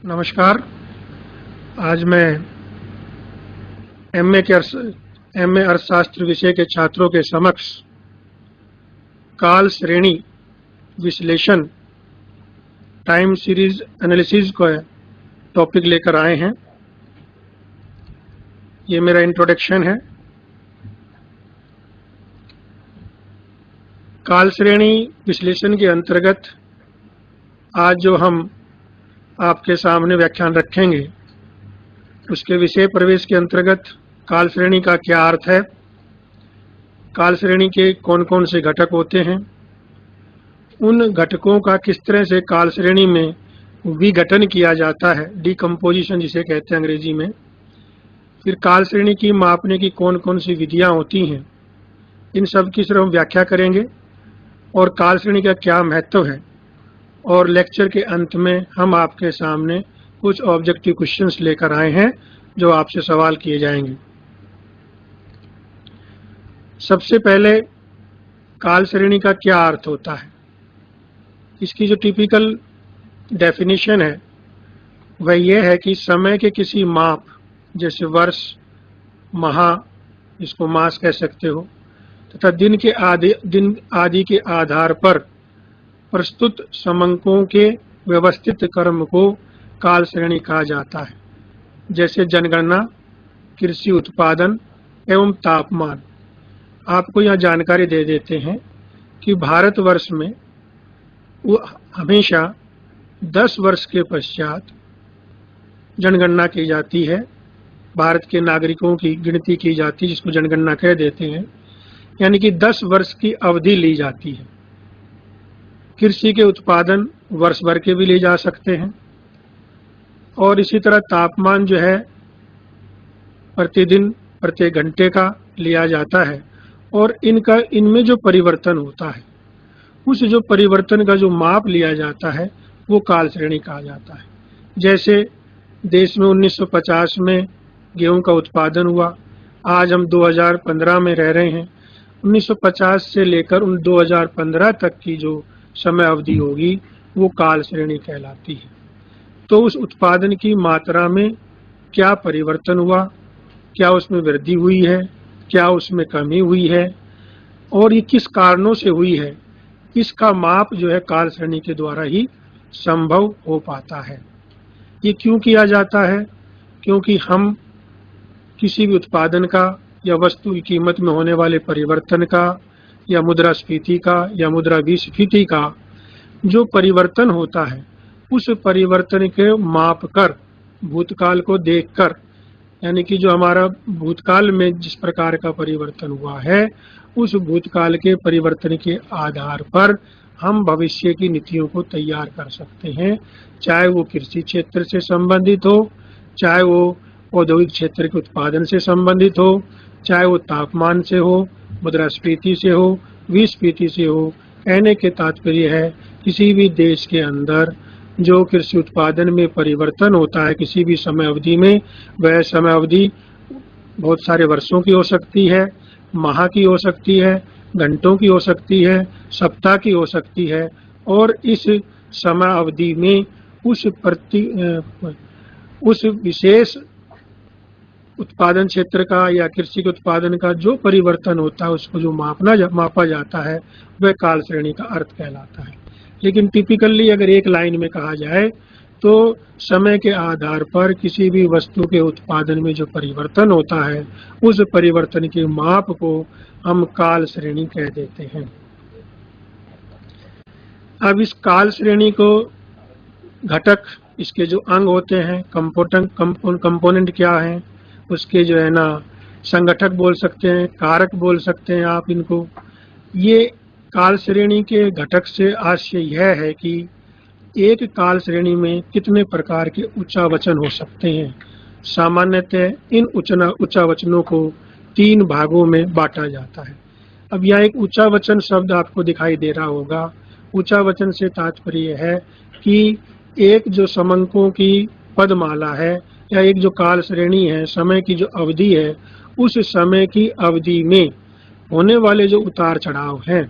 नमस्कार। आज मैं एमए अर्थशास्त्र विषय के छात्रों के समक्ष काल श्रेणी विश्लेषण टाइम सीरीज एनालिसिस का टॉपिक लेकर आए हैं। ये मेरा इंट्रोडक्शन है। काल श्रेणी विश्लेषण के अंतर्गत आज जो हम आपके सामने व्याख्यान रखेंगे उसके विषय प्रवेश के अंतर्गत काल श्रेणी का क्या अर्थ है, काल श्रेणी के कौन कौन से घटक होते हैं, उन घटकों का किस तरह से काल श्रेणी में विघटन किया जाता है, डिकम्पोजिशन जिसे कहते हैं अंग्रेजी में, फिर काल श्रेणी की मापने की कौन कौन सी विधियां होती हैं, इन सब की सिर्फ हम व्याख्या करेंगे और काल श्रेणी का क्या महत्व है। और लेक्चर के अंत में हम आपके सामने कुछ ऑब्जेक्टिव क्वेश्चंस लेकर आए हैं जो आपसे सवाल किए जाएंगे। सबसे पहले काल श्रेणी का क्या अर्थ होता है। इसकी जो टिपिकल डेफिनेशन है वह यह है कि समय के किसी माप, जैसे वर्ष, माह, इसको मास कह सकते हो, तथा दिन आदि के आधार पर प्रस्तुत समंकों के व्यवस्थित क्रम को काल श्रेणी कहा जाता है। जैसे जनगणना, कृषि उत्पादन एवं तापमान। आपको यह जानकारी दे देते हैं कि भारतवर्ष में वो हमेशा 10 वर्ष के पश्चात जनगणना की जाती है, भारत के नागरिकों की गिनती की जाती है, जिसको जनगणना कह देते हैं, यानी कि 10 वर्ष की अवधि ली जाती है। कृषि के उत्पादन वर्ष भर के भी ले जा सकते हैं और इसी तरह तापमान जो है प्रतिदिन प्रत्येक घंटे का लिया जाता है और इनमें जो परिवर्तन होता है, उस जो परिवर्तन का जो माप लिया जाता है वो काल श्रेणी कहा जाता है। जैसे देश में 1950 में गेहूं का उत्पादन हुआ, आज हम 2015 में रह रहे हैं। 1950 से लेकर 2015 तक की जो समय अवधि होगी वो काल श्रेणी कहलाती है। तो उस उत्पादन की मात्रा में क्या परिवर्तन हुआ, क्या उसमें वृद्धि हुई है, क्या उसमें कमी हुई है और ये किस कारणों से हुई है, इसका माप जो है काल श्रेणी के द्वारा ही संभव हो पाता है। ये क्यों किया जाता है? क्योंकि हम किसी भी उत्पादन का या वस्तु की कीमत में होने वाले परिवर्तन का या मुद्रास्फीति का या मुद्रा विस्फीति का जो परिवर्तन होता है, उस परिवर्तन के माप कर, भूतकाल को देखकर, यानी कि जो हमारा भूतकाल में जिस प्रकार का परिवर्तन हुआ है, उस भूतकाल के परिवर्तन के आधार पर हम भविष्य की नीतियों को तैयार कर सकते हैं, चाहे वो कृषि क्षेत्र से संबंधित हो, चाहे वो औद्योगिक क्षेत्र के उत्पादन से संबंधित हो, चाहे वो तापमान से हो, मुद्रास्फीति से हो, विस्फीति से हो। कहने के तात्पर्य है किसी भी देश के अंदर जो कृषि उत्पादन में परिवर्तन होता है किसी भी समय अवधि में, वह समय अवधि बहुत सारे वर्षों की हो सकती है, माह की हो सकती है, घंटों की हो सकती है, सप्ताह की हो सकती है और इस समय अवधि में उस विशेष उत्पादन क्षेत्र का या कृषि के उत्पादन का जो परिवर्तन होता है उसको जो मापा जाता है वह काल श्रेणी का अर्थ कहलाता है। लेकिन टिपिकली अगर एक लाइन में कहा जाए तो समय के आधार पर किसी भी वस्तु के उत्पादन में जो परिवर्तन होता है उस परिवर्तन के माप को हम काल श्रेणी कह देते हैं। अब इस काल श्रेणी को घटक, इसके जो अंग होते हैं, कंपोनेंट क्या है, उसके जो है ना संगठक बोल सकते हैं, कारक बोल सकते हैं आप इनको। ये काल श्रेणी के घटक से आशय यह है कि एक काल श्रेणी में कितने प्रकार के उच्चावचन हो सकते हैं। सामान्यतः इन उच्चावचनों को 3 भागों में बांटा जाता है। अब यह एक उच्चावचन शब्द आपको दिखाई दे रहा होगा। उच्चावचन से तात्पर्य है कि एक जो समंकों की पदमाला है या एक जो काल श्रेणी है, समय की जो अवधि है, उस समय की अवधि में होने वाले जो उतार चढ़ाव हैं,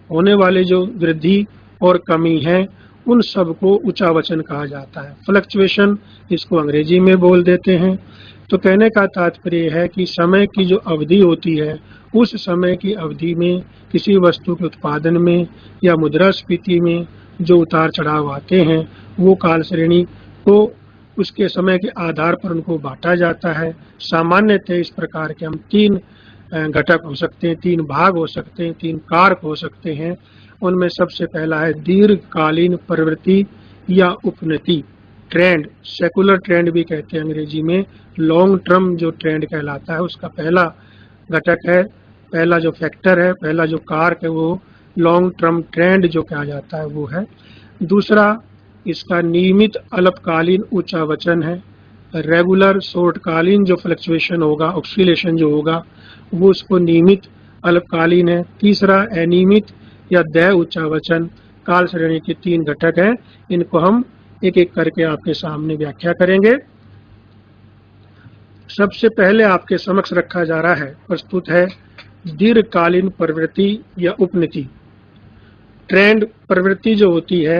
होने वाले जो वृद्धि और कमी है, उन सब को उच्चावचन कहा जाता है। फ्लक्चुएशन इसको अंग्रेजी में बोल देते हैं। तो कहने का तात्पर्य है कि समय की जो अवधि होती है, उस समय की अवधि में किसी वस्तु के उत्पादन में या मुद्रास्फीति में जो उतार चढ़ाव आते हैं, वो काल श्रेणी को उसके समय के आधार पर उनको बांटा जाता है। सामान्यतः इस प्रकार के हम तीन घटक हो सकते हैं, तीन भाग हो सकते हैं, तीन कारक हो सकते हैं। उनमें सबसे पहला है दीर्घकालीन प्रवृत्ति या उपनति, ट्रेंड, सेकुलर ट्रेंड भी कहते हैं अंग्रेजी में। लॉन्ग टर्म जो ट्रेंड कहलाता है, उसका पहला घटक है, पहला जो फैक्टर है, पहला जो कारक है, वो लॉन्ग टर्म ट्रेंड जो कहा जाता है वो है। दूसरा इसका नियमित अल्पकालीन उच्चावचन है। रेगुलर शॉर्टकालीन जो फ्लक्चुएशन होगा, ऑक्सीलेशन जो होगा, वो उसको नियमित अल्पकालीन है। तीसरा अनियमित या दैय उच्चावचन। काल श्रेणी के तीन घटक हैं, इनको हम एक एक करके आपके सामने व्याख्या करेंगे। सबसे पहले आपके समक्ष रखा जा रहा है, प्रस्तुत है दीर्घकालीन प्रवृत्ति या उपनति। ट्रेंड प्रवृत्ति जो होती है,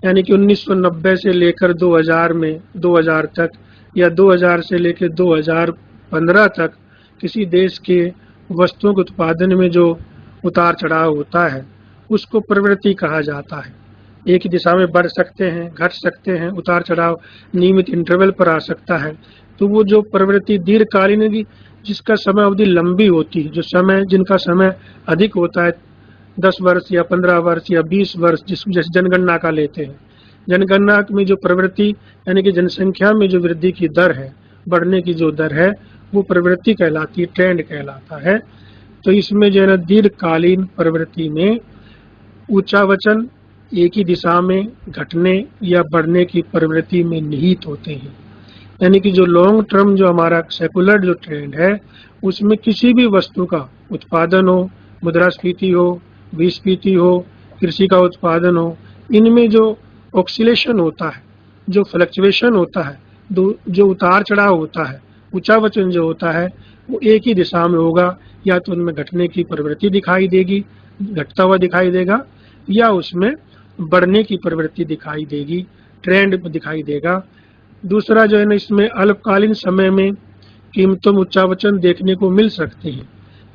यानी कि 1990 से लेकर 2000 में 2000 तक या 2000 से लेकर 2015 तक किसी देश के वस्तुओं के उत्पादन में जो उतार चढ़ाव होता है, उसको प्रवृत्ति कहा जाता है। एक ही दिशा में बढ़ सकते हैं, घट सकते हैं, उतार चढ़ाव नियमित इंटरवल पर आ सकता है। तो वो जो प्रवृत्ति दीर्घकालीन की, जिसका समय अवधि लंबी होती है, जो समय जिनका समय अधिक होता है, 10 वर्ष या 15 वर्ष या 20 वर्ष, जैसे जनगणना का लेते हैं। जनगणना में जो प्रवृत्ति यानी कि जनसंख्या में जो वृद्धि की दर है, बढ़ने की जो दर है, वो प्रवृत्ति कहलाती है, ट्रेंड कहलाता है। तो इसमें जो है ना, दीर्घकालीन प्रवृत्ति में उच्चावचन एक ही दिशा में घटने या बढ़ने की प्रवृत्ति में निहित होते हैं। यानी कि जो लॉन्ग टर्म जो हमारा सेकुलर जो ट्रेंड है, उसमें किसी भी वस्तु का उत्पादन हो, मुद्रास्फीति हो, विस्फीति हो, कृषि का उत्पादन हो, इनमें जो ऑक्सीलेशन होता है, जो फ्लक्चुएशन होता है, जो उतार चढ़ाव होता है, उच्चावचन जो होता है, वो एक ही दिशा में होगा। या तो उनमें घटने की प्रवृत्ति दिखाई देगी, घटता हुआ दिखाई देगा, या उसमें बढ़ने की प्रवृत्ति दिखाई देगी, ट्रेंड दिखाई देगा। दूसरा जो है ना, इसमें अल्पकालीन समय में कीमतों में उच्चावचन देखने को मिल सकते हैं,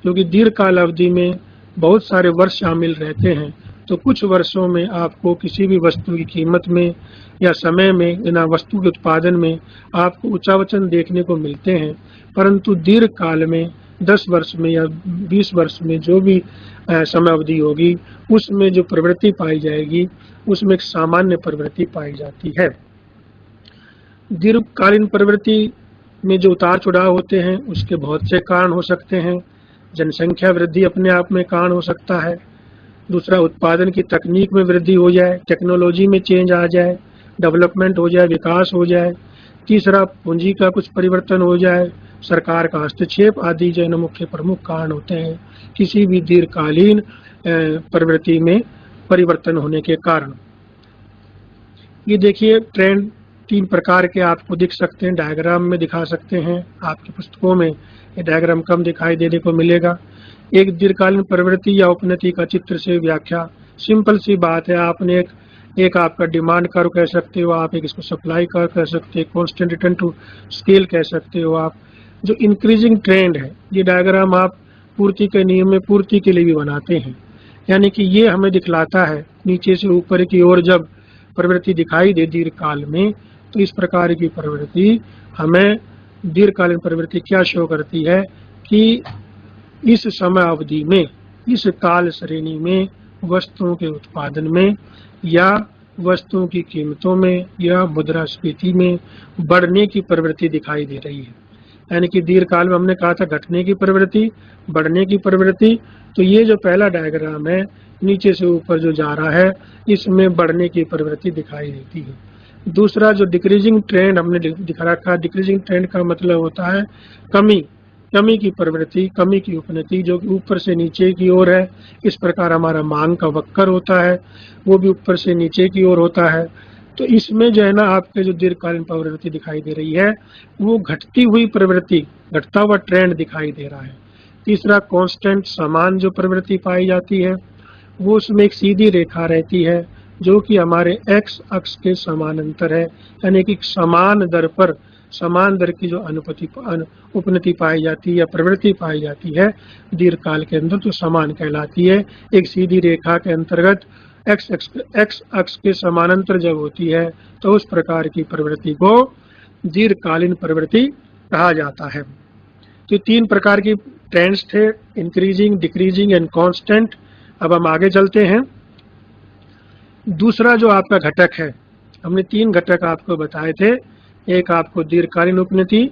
क्योंकि दीर्घकाल अवधि में बहुत सारे वर्ष शामिल रहते हैं। तो कुछ वर्षों में आपको किसी भी वस्तु की कीमत में या समय में या वस्तु के उत्पादन में आपको उच्चावचन देखने को मिलते हैं, परंतु दीर्घ काल में 10 वर्ष में या 20 वर्ष में जो भी समय अवधि होगी, उसमें जो प्रवृत्ति पाई जाएगी, उसमें एक सामान्य प्रवृत्ति पाई जाती है। दीर्घकालीन प्रवृत्ति में जो उतार चढ़ाव होते हैं, उसके बहुत से कारण हो सकते हैं। जनसंख्या वृद्धि अपने आप में कारण हो सकता है। दूसरा, उत्पादन की तकनीक में वृद्धि हो जाए, टेक्नोलॉजी में चेंज आ जाए, डेवलपमेंट हो जाए, विकास हो जाए। तीसरा, पूंजी का कुछ परिवर्तन हो जाए, सरकार का हस्तक्षेप आदि जो है मुख्य प्रमुख कारण होते हैं किसी भी दीर्घकालीन प्रवृत्ति में परिवर्तन होने के कारण। ये देखिए, ट्रेंड 3 प्रकार के आपको दिख सकते हैं, डायग्राम में दिखा सकते हैं। आपकी पुस्तकों में ये डायग्राम कम दिखाई देने को मिलेगा। एक दीर्घकालीन प्रवृत्ति या उपनति का चित्र से व्याख्या, सिंपल सी बात है। आपने एक आपका डिमांड कर्व कह सकते हो, आप एक इसको सप्लाई कर्व कह सकते हो, कांस्टेंट रिटर्न टू स्केल कह सकते हो आप। जो इंक्रीजिंग ट्रेंड है, ये डायग्राम आप पूर्ति के नियम में पूर्ति के लिए भी बनाते हैं। यानी कि ये हमें दिखलाता है नीचे से ऊपर की ओर जब प्रवृत्ति दिखाई दे दीर्घकाल में, तो इस प्रकार की प्रवृत्ति हमें दीर्घकालीन प्रवृत्ति क्या शो करती है कि इस समय अवधि में, इस काल श्रेणी में वस्तुओं के उत्पादन में या वस्तुओं की कीमतों में या मुद्रास्फीति में बढ़ने की प्रवृत्ति दिखाई दे रही है। यानी कि दीर्घकाल में हमने कहा था घटने की प्रवृत्ति, बढ़ने की प्रवृत्ति। तो ये जो पहला डायग्राम है, नीचे से ऊपर जो जा रहा है, इसमें बढ़ने की प्रवृत्ति दिखाई देती है। दूसरा, जो डिक्रीजिंग ट्रेंड हमने दिखा रखा, डिक्रीजिंग ट्रेंड का मतलब होता है कमी की प्रवृत्ति, कमी की उपनति, जो कि ऊपर से नीचे की ओर है। इस प्रकार हमारा मांग का वक्र होता है, वो भी ऊपर से नीचे की ओर होता है। तो इसमें जो है ना, आपके जो दीर्घकालीन प्रवृत्ति दिखाई दे रही है, वो घटती हुई प्रवृत्ति, घटता हुआ ट्रेंड दिखाई दे रहा है। तीसरा, कांस्टेंट समान जो प्रवृत्ति पाई जाती है, वो उसमें एक सीधी रेखा रहती है, जो कि हमारे x अक्ष के समानांतर है, यानी कि समान दर पर, समान दर की जो उपनति पाई जाती है या प्रवृत्ति पाई जाती है दीर्घकाल के अंदर, तो समान कहलाती है। एक सीधी रेखा के अंतर्गत x अक्ष के समानांतर जब होती है तो उस प्रकार की प्रवृत्ति को दीर्घकालीन प्रवृत्ति कहा जाता है। तो 3 प्रकार की ट्रेंड्स थे, इंक्रीजिंग, डिक्रीजिंग एंड कांस्टेंट। अब हम आगे चलते हैं। दूसरा जो आपका घटक है, हमने 3 घटक आपको बताए थे। एक आपको दीर्घकालीन उपनति,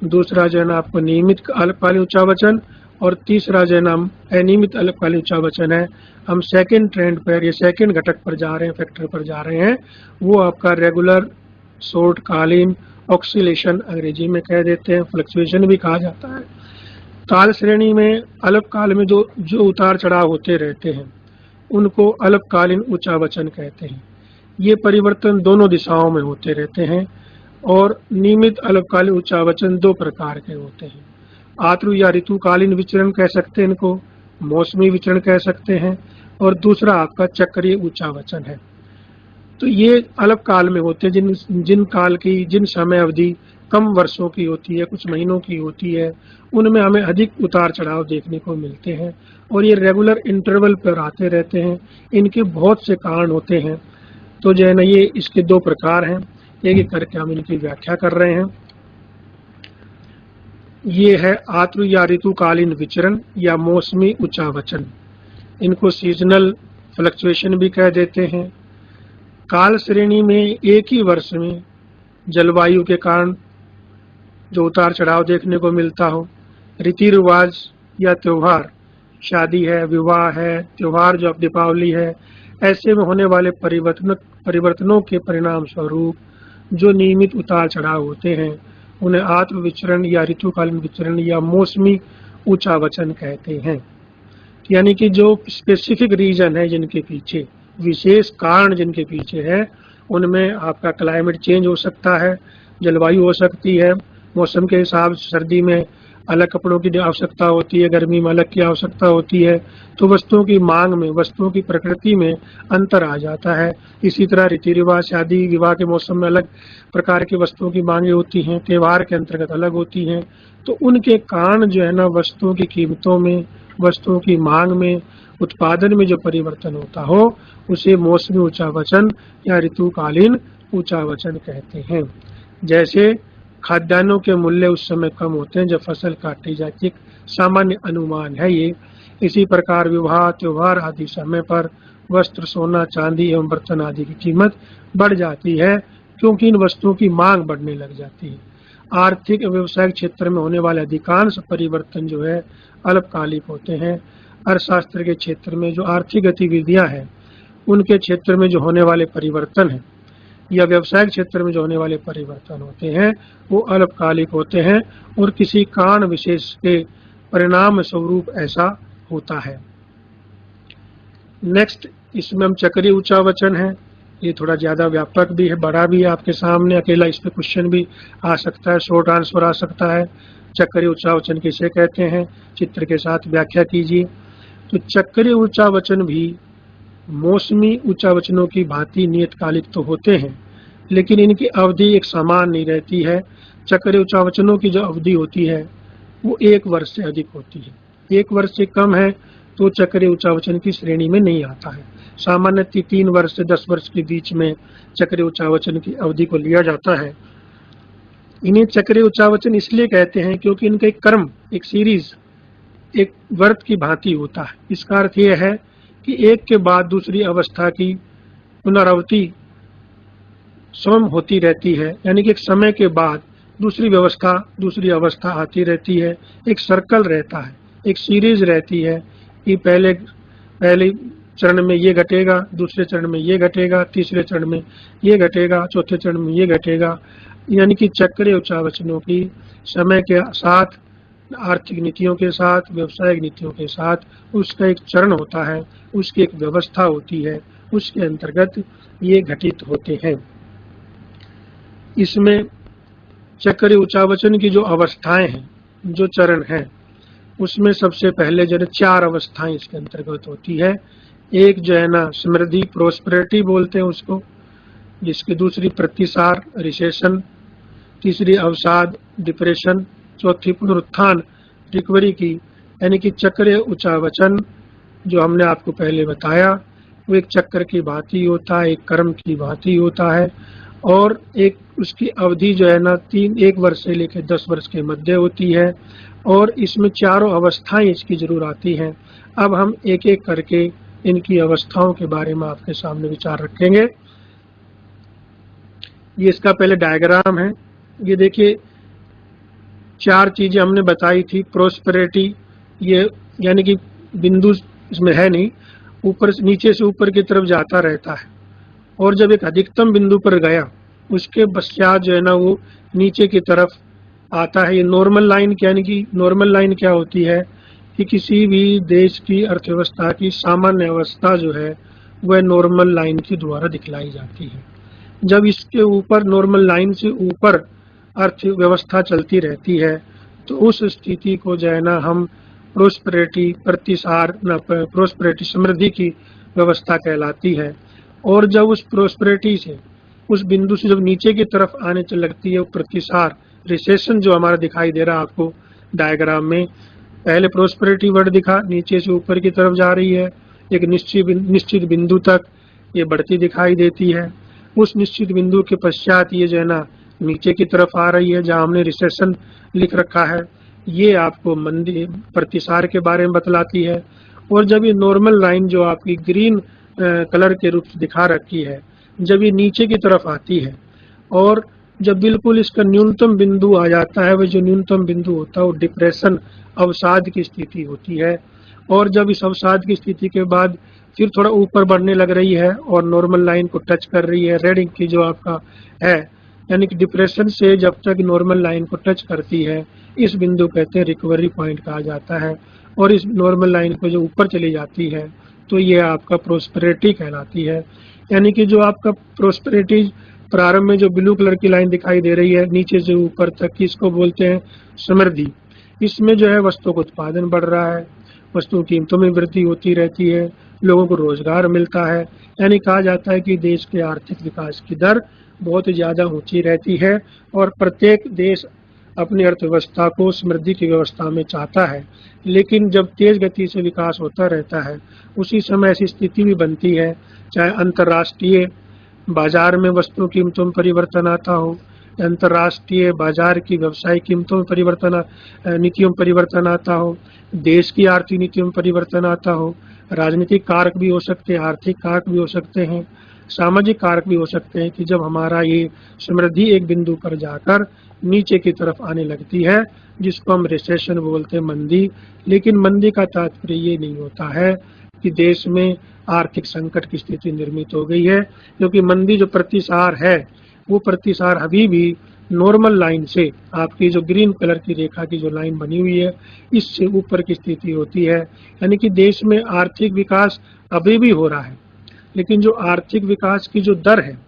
दूसरा जो है ना आपको नियमित अल्पकालीन उच्चावचन, और तीसरा जो है ना अनियमित अल्पकालीन उच्चावचन है। हम सेकंड ट्रेंड पर, ये सेकंड घटक पर जा रहे हैं, फैक्टर पर जा रहे हैं। वो आपका रेगुलर शॉर्ट कालीन ऑक्सीलेशन अंग्रेजी में कह देते हैं, फ्लक्चुएशन भी कहा जाता है। काल श्रेणी में अल्पकाल में जो उतार चढ़ाव होते रहते हैं उनको अल्पकालीन उच्चावचन कहते हैं। ये परिवर्तन दोनों दिशाओं में होते रहते हैं। और नियमित अल्पकालीन उच्चावचन 2 प्रकार के होते हैं। आतु या ऋतुकालीन विचरण कह सकते हैं इनको, मौसमी विचरण कह सकते हैं, और दूसरा आपका चक्रीय उच्चावचन है। तो ये अल्पकाल में होते हैं, जिन समय अवधि कम वर्षों की होती है, कुछ महीनों की होती है, उनमें हमें अधिक उतार चढ़ाव देखने को मिलते हैं और ये रेगुलर इंटरवल पर आते रहते हैं। इनके बहुत से कारण होते हैं। तो जो है ना ये इसके 2 प्रकार हैं, एक करके हम इनकी व्याख्या कर रहे हैं। ये है आतु या ऋतुकालीन विचरण या मौसमी उच्चावचन, इनको सीजनल फ्लक्चुएशन भी कह देते हैं। काल श्रेणी में एक ही वर्ष में जलवायु के कारण जो उतार चढ़ाव देखने को मिलता हो, रीति रिवाज या त्योहार, शादी है, विवाह है, त्योहार जो अब दीपावली है, ऐसे में होने वाले परिवर्तनों के परिणाम स्वरूप जो नियमित उतार चढ़ाव होते हैं उन्हें आत्म विचरण या ऋतुकालीन विचरण या मौसमी उच्चावचन कहते हैं। यानी कि जो स्पेसिफिक रीजन है, जिनके पीछे विशेष कारण जिनके पीछे है, उनमें आपका क्लाइमेट चेंज हो सकता है, जलवायु हो सकती है, मौसम के हिसाब से सर्दी में अलग कपड़ों की आवश्यकता होती है, गर्मी में अलग की आवश्यकता होती है, तो वस्तुओं की मांग में, वस्तुओं की प्रकृति में अंतर आ जाता है। इसी तरह रीति रिवाज, शादी विवाह के मौसम में अलग प्रकार की वस्तुओं की मांगें होती हैं, त्योहार के अंतर्गत अलग होती हैं। तो उनके कारण जो है ना वस्तुओं की कीमतों में, वस्तुओं की मांग में, उत्पादन में जो परिवर्तन होता हो उसे मौसमी उच्चावचन या ऋतुकालीन उच्चावचन कहते हैं। जैसे खाद्यान्नों के मूल्य उस समय कम होते हैं जब फसल काटी जाती है, सामान्य अनुमान है ये। इसी प्रकार विवाह, त्योहार आदि समय पर वस्त्र, सोना, चांदी एवं बर्तन आदि की कीमत बढ़ जाती है क्योंकि इन वस्तुओं की मांग बढ़ने लग जाती है। आर्थिक एवं व्यवसायिक क्षेत्र में होने वाले अधिकांश परिवर्तन जो है अल्पकालिक होते हैं। अर्थशास्त्र के क्षेत्र में जो आर्थिक गतिविधियां हैं उनके क्षेत्र में जो होने वाले परिवर्तन हैं या व्यवसायिक क्षेत्र में जो होने वाले परिवर्तन होते हैं वो अल्पकालिक होते हैं और किसी कारण विशेष के परिणाम स्वरूप ऐसा होता है। नेक्स्ट, इसमें हम चक्रीय उच्चावचन है। ये थोड़ा ज्यादा व्यापक भी है, बड़ा भी है आपके सामने, अकेला इस पे क्वेश्चन भी आ सकता है, शॉर्ट आंसर आ सकता है। चक्रीय उच्चावचन किसे कहते हैं, चित्र के साथ व्याख्या कीजिए। तो चक्रीय उच्चावचन भी मौसमी उच्चावचनों की भांति नियतकालिक तो होते हैं लेकिन इनकी अवधि एक समान नहीं रहती है। चक्रीय उच्चावचनों की जो अवधि होती है वो 1 वर्ष से अधिक होती है। 1 वर्ष से कम है तो चक्रीय उच्चावचन की श्रेणी में नहीं आता है। सामान्यतः 3 वर्ष से 10 वर्ष के बीच में चक्रीय उच्चावचन की अवधि को लिया जाता है। इन्हें चक्रीय उच्चावचन इसलिए कहते हैं क्योंकि इनका एक क्रम, एक सीरीज, एक व्रत की भांति होता है। इसका अर्थ यह है कि एक के बाद दूसरी अवस्था की पुनरावृत्ति स्वयं होती रहती है, यानी कि एक समय के बाद दूसरी अवस्था आती रहती है। एक सर्कल रहता है, एक सीरीज रहती है कि पहले चरण में ये घटेगा, दूसरे चरण में ये घटेगा, तीसरे चरण में ये घटेगा, चौथे चरण में ये घटेगा। यानी कि चक्रीय उच्चावचनों की समय के साथ, आर्थिक नीतियों के साथ, व्यवसायिक नीतियों के साथ उसका एक चरण होता है, उसकी एक व्यवस्था होती है, उसके अंतर्गत ये घटित होते हैं। इसमें चक्रीय उच्चावचन की जो अवस्थाएं हैं, जो चरण हैं, उसमें सबसे पहले जो 4 अवस्थाएं इसके अंतर्गत होती है। एक जो है ना समृद्धि प्रोस्पेरिटी बोलते हैं उसको, जिसकी दूसरी प्रतिसार रिसेशन, तीसरी अवसाद डिप्रेशन, चौथी पुनरुत्थान रिकवरी की, यानी कि चक्र उच्चावचन जो हमने आपको पहले बताया वो एक चक्र की भांति होता है, एक कर्म की भांति होता है, और एक उसकी अवधि जो है ना 1 वर्ष से लेकर 10 वर्ष के मध्य होती है, और इसमें चारों अवस्थाएं इसकी जरूर आती हैं। अब हम एक एक करके इनकी अवस्थाओं के बारे में आपके सामने विचार रखेंगे। ये इसका पहले डायग्राम है। ये देखिए 4 चीजें हमने बताई थी। प्रोस्पेरिटी, ये यानी कि बिंदु इसमें है नहीं, ऊपर से नीचे से ऊपर की तरफ जाता रहता है, और जब एक अधिकतम बिंदु पर गया उसके पश्चात जो है ना वो नीचे की तरफ आता है। ये नॉर्मल लाइन, यानी कि नॉर्मल लाइन क्या होती है कि किसी भी देश की अर्थव्यवस्था की सामान्य अवस्था जो है वह नॉर्मल लाइन के द्वारा दिखलाई जाती है। जब इसके ऊपर नॉर्मल लाइन से ऊपर अर्थव्यवस्था चलती रहती है तो उस स्थिति को जो है ना हम प्रोस्पेरिटी प्रतिसार न प्रोस्पेरिटी समृद्धि की व्यवस्था कहलाती है। और जब उस प्रोस्पेरिटी से उस बिंदु से जब नीचे की तरफ आने लगती है वो प्रतिसार रिसेशन जो हमारा दिखाई दे रहा है आपको डायग्राम में, पहले प्रोस्पेरिटी वर्ड दिखा, नीचे से ऊपर की तरफ जा रही है, एक निश्चित बिंदु तक ये बढ़ती दिखाई देती है। उस निश्चित बिंदु के पश्चात ये जो है ना नीचे की तरफ आ रही है, जहां हमने रिसेशन लिख रखा है। ये आपको मंदी प्रतिसार के बारे में बतलाती है। और जब ये नॉर्मल लाइन जो आपकी ग्रीन कलर के रूप से दिखा रखी है, जब ये नीचे की तरफ आती है और जब बिल्कुल इसका न्यूनतम बिंदु आ जाता है, वह जो न्यूनतम बिंदु होता है वो डिप्रेशन अवसाद की स्थिति होती है। और जब इस अवसाद की स्थिति के बाद फिर थोड़ा ऊपर बढ़ने लग रही है और नॉर्मल लाइन को टच कर रही है, रेड इंक की जो आपका है, यानी कि डिप्रेशन से जब तक नॉर्मल लाइन को टच करती है इस बिंदु कहते हैं रिकवरी पॉइंट कहा जाता है। और इस नॉर्मल लाइन को जो ऊपर चली जाती है तो ये आपका प्रोस्पेरिटी कहलाती है। यानी कि जो आपका प्रोस्पेरिटी प्रारंभ में जो ब्लू कलर की लाइन दिखाई दे रही है नीचे से ऊपर तक, इसको बोलते हैं समृद्धि। इसमें जो है वस्तुओं का उत्पादन बढ़ रहा है, वस्तुओं की कीमतों में वृद्धि होती रहती है, लोगों को रोजगार मिलता है, यानी कहा जाता है कि देश के आर्थिक विकास की दर बहुत ज्यादा ऊंची रहती है और प्रत्येक देश अपनी अर्थव्यवस्था को समृद्धि की व्यवस्था में चाहता है। लेकिन जब तेज गति से विकास होता रहता है उसी समय ऐसी स्थिति भी बनती है, चाहे अंतर्राष्ट्रीय बाजार में वस्तुओं कीमतों में परिवर्तन आता हो, अंतर्राष्ट्रीय बाजार की व्यवसायिक कीमतों में परिवर्तन नीतियों में परिवर्तन आता हो, देश की आर्थिक नीतियों में परिवर्तन आता हो, राजनीतिक कारक भी हो सकते हैं, आर्थिक कारक भी हो सकते हैं, सामाजिक कारक भी हो सकते हैं कि जब हमारा ये समृद्धि एक बिंदु पर जाकर नीचे की तरफ आने लगती है जिसको हम रिसेशन बोलते हैं, मंदी। लेकिन मंदी का तात्पर्य ये नहीं होता है कि देश में आर्थिक संकट की स्थिति निर्मित हो गई है, क्योंकि मंदी जो प्रतिसार है वो प्रतिसार अभी भी नॉर्मल लाइन से आपकी जो ग्रीन कलर की रेखा की जो लाइन बनी हुई है इससे ऊपर की स्थिति होती है। यानी कि देश में आर्थिक विकास अभी भी हो रहा है, लेकिन जो आर्थिक विकास की जो दर है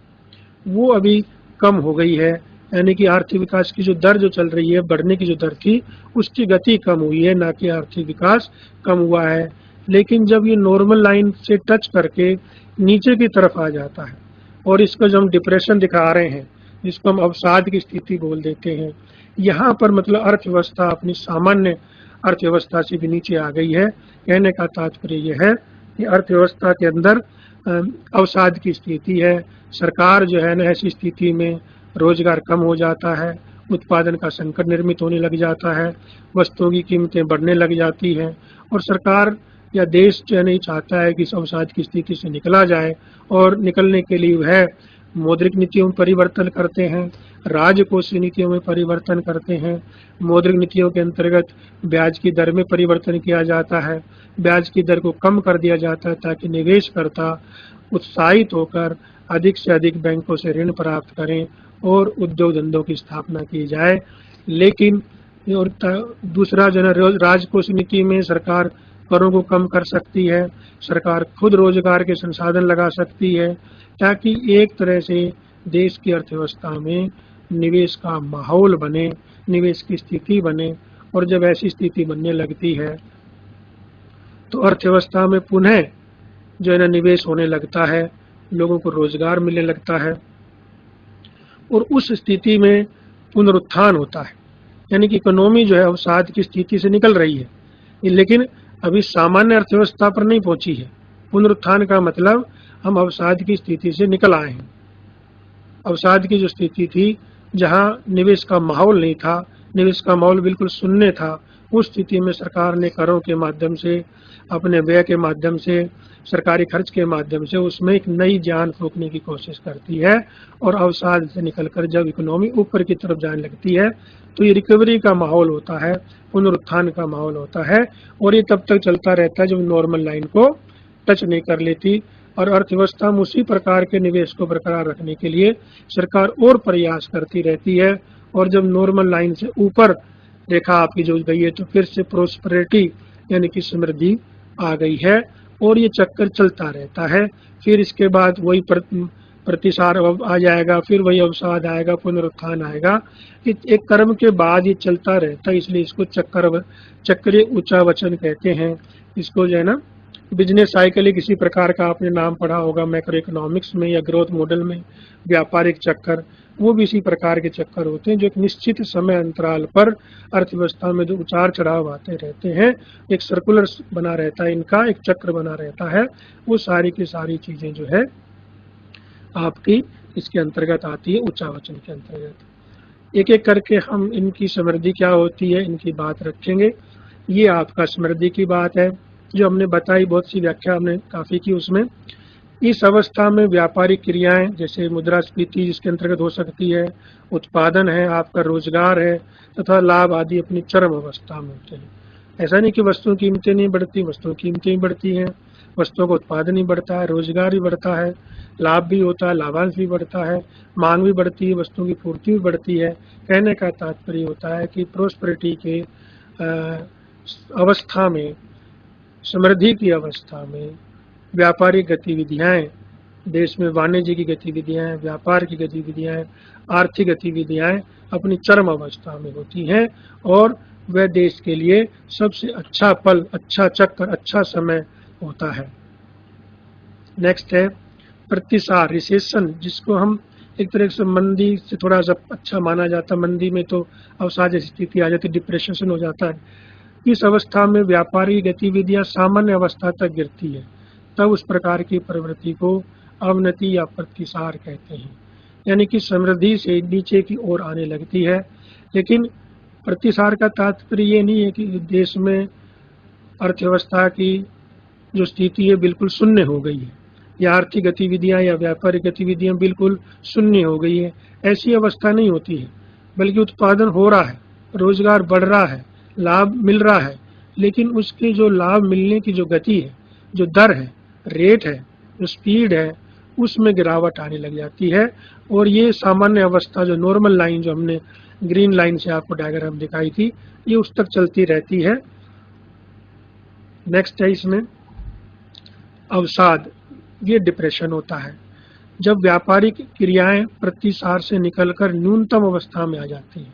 वो अभी कम हो गई है। यानी कि आर्थिक विकास की जो दर जो चल रही है, बढ़ने की जो दर थी उसकी गति कम हुई है, ना कि आर्थिक विकास कम हुआ है। लेकिन जब ये नॉर्मल लाइन से टच करके नीचे की तरफ आ जाता है और इसको जो हम डिप्रेशन दिखा रहे हैं जिसको हम अवसाद की स्थिति बोल देते हैं, यहाँ पर मतलब अर्थव्यवस्था अपनी सामान्य अर्थव्यवस्था से भी नीचे आ गई है। कहने का तात्पर्य यह है कि अर्थव्यवस्था के अंदर अवसाद की स्थिति है। सरकार जो है ना ऐसी स्थिति में रोजगार कम हो जाता है, उत्पादन का संकट निर्मित होने लग जाता है, वस्तुओं की कीमतें बढ़ने लग जाती हैं और सरकार या देश जो नहीं चाहता है कि इस अवसाद की स्थिति से निकला जाए। और निकलने के लिए वह मौद्रिक नीतियों में परिवर्तन करते हैं, राजकोषीय नीतियों में परिवर्तन करते हैं। मौद्रिक नीतियों के अंतर्गत ब्याज की दर में परिवर्तन किया जाता है, ब्याज की दर को कम कर दिया जाता है ताकि निवेशकर्ता उत्साहित होकर अधिक से अधिक बैंकों से ऋण प्राप्त करें और उद्योग धंधों की स्थापना की जाए। लेकिन और दूसरा जो है राजकोषीय नीति में सरकार करों को कम कर सकती है, सरकार खुद रोजगार के संसाधन लगा सकती है ताकि एक तरह से देश की अर्थव्यवस्था में निवेश का माहौल बने, निवेश की स्थिति बने। और जब ऐसी स्थिति बनने लगती है तो अर्थव्यवस्था में पुनः जो है ना निवेश होने लगता है, लोगों को रोजगार मिलने लगता है और उस स्थिति में पुनरुत्थान होता है, यानी कि इकोनॉमी जो है अवसाद की स्थिति से निकल रही है, लेकिन अभी सामान्य अर्थव्यवस्था पर नहीं पहुंची है। पुनरुत्थान का मतलब हम अवसाद की स्थिति से निकल आए हैं। अवसाद की जो स्थिति थी, जहां निवेश का माहौल नहीं था, निवेश का माहौल बिल्कुल शून्य था, उस स्थिति में सरकार ने करों के माध्यम से, अपने व्यय के माध्यम से, सरकारी खर्च के माध्यम से उसमें एक नई जान फूंकने की कोशिश करती है और अवसाद से निकलकर जब इकोनॉमी ऊपर की तरफ जाने लगती है तो ये रिकवरी का माहौल होता है, पुनरुत्थान का माहौल होता है और ये तब तक चलता रहता है जब नॉर्मल लाइन को टच नहीं कर लेती। और अर्थव्यवस्था में उसी प्रकार के निवेश को बरकरार रखने के लिए सरकार और प्रयास करती रहती है और जब नॉर्मल लाइन से ऊपर रेखा आपकी जुड़ गई है तो फिर से प्रोस्पेरिटी यानी कि समृद्धि आ गई है और ये चक्कर चलता रहता है। फिर इसके बाद वही प्रतिसार आ जाएगा, फिर वही अवसाद आएगा, पुनरुत्थान आएगा। एक क्रम के बाद ये चलता रहता है, इसलिए इसको चक्रीय उच्चावचन कहते हैं। इसको जो है ना बिजनेस साइकिल किसी प्रकार का आपने नाम पढ़ा होगा मैक्रो इकोनॉमिक्स में या ग्रोथ मॉडल में, व्यापारिक चक्कर, वो भी इसी प्रकार के चक्कर होते हैं जो एक निश्चित समय अंतराल पर अर्थव्यवस्था में जो उतार चढ़ाव आते रहते हैं, एक सर्कुलर बना रहता है, इनका एक चक्र बना रहता है। वो सारी की सारी चीजें जो है आपकी इसके अंतर्गत आती है, उच्चावचन के अंतर्गत। एक एक करके हम इनकी समृद्धि क्या होती है इनकी बात रखेंगे। ये आपका समृद्धि की बात है जो हमने बताई, बहुत सी व्याख्या हमने काफी की उसमें। इस अवस्था में व्यापारिक क्रियाएं जैसे मुद्रास्फीति जिसके अंतर्गत हो सकती है, उत्पादन है, आपका रोजगार है तथा लाभ आदि अपनी चरम अवस्था में होते हैं। ऐसा नहीं कि वस्तुओं की कीमतें नहीं बढ़ती, वस्तुओं की कीमतें भी बढ़ती हैं, वस्तुओं का उत्पादन ही बढ़ता है, रोजगार भी बढ़ता है, लाभ भी होता है, लाभांश भी बढ़ता है, मांग भी बढ़ती है, वस्तुओं की पूर्ति भी बढ़ती है। कहने का तात्पर्य होता है कि प्रोस्पेरिटी के अवस्था में, समृद्धि की अवस्था में व्यापारिक गतिविधियां, देश में वाणिज्य की गतिविधियां, व्यापार की गतिविधियां, आर्थिक गतिविधियां अपनी चरम अवस्था में होती हैं और वह देश के लिए सबसे अच्छा पल, अच्छा चक्कर, अच्छा समय होता है। नेक्स्ट है प्रतिसार, रिसेशन, जिसको हम एक तरह से मंदी से थोड़ा सा अच्छा माना जाता है। मंदी में तो अवसाद जैसी स्थिति आ जाती है, डिप्रेशन हो जाता है। इस अवस्था में व्यापारी गतिविधियां सामान्य अवस्था तक गिरती है, तब उस प्रकार की प्रवृत्ति को अवनति या प्रतिसार कहते हैं, यानी कि समृद्धि से नीचे की ओर आने लगती है। लेकिन प्रतिसार का तात्पर्य ये नहीं है कि देश में अर्थव्यवस्था की जो स्थिति है बिल्कुल शून्य हो गई है या आर्थिक गतिविधियां या व्यापारिक गतिविधियां बिल्कुल शून्य हो गई है, ऐसी अवस्था नहीं होती है। बल्कि उत्पादन हो रहा है, रोजगार बढ़ रहा है, लाभ मिल रहा है, लेकिन उसके जो लाभ मिलने की जो गति है, जो दर है, रेट है, जो स्पीड है, उसमें गिरावट आने लग जाती है। और ये सामान्य अवस्था जो नॉर्मल लाइन जो हमने ग्रीन लाइन से आपको डायग्राम दिखाई थी, ये उस तक चलती रहती है। नेक्स्ट है इसमें अवसाद, ये डिप्रेशन होता है जब व्यापारिक क्रियाएं प्रतिसार से निकलकर न्यूनतम अवस्था में आ जाती हैं,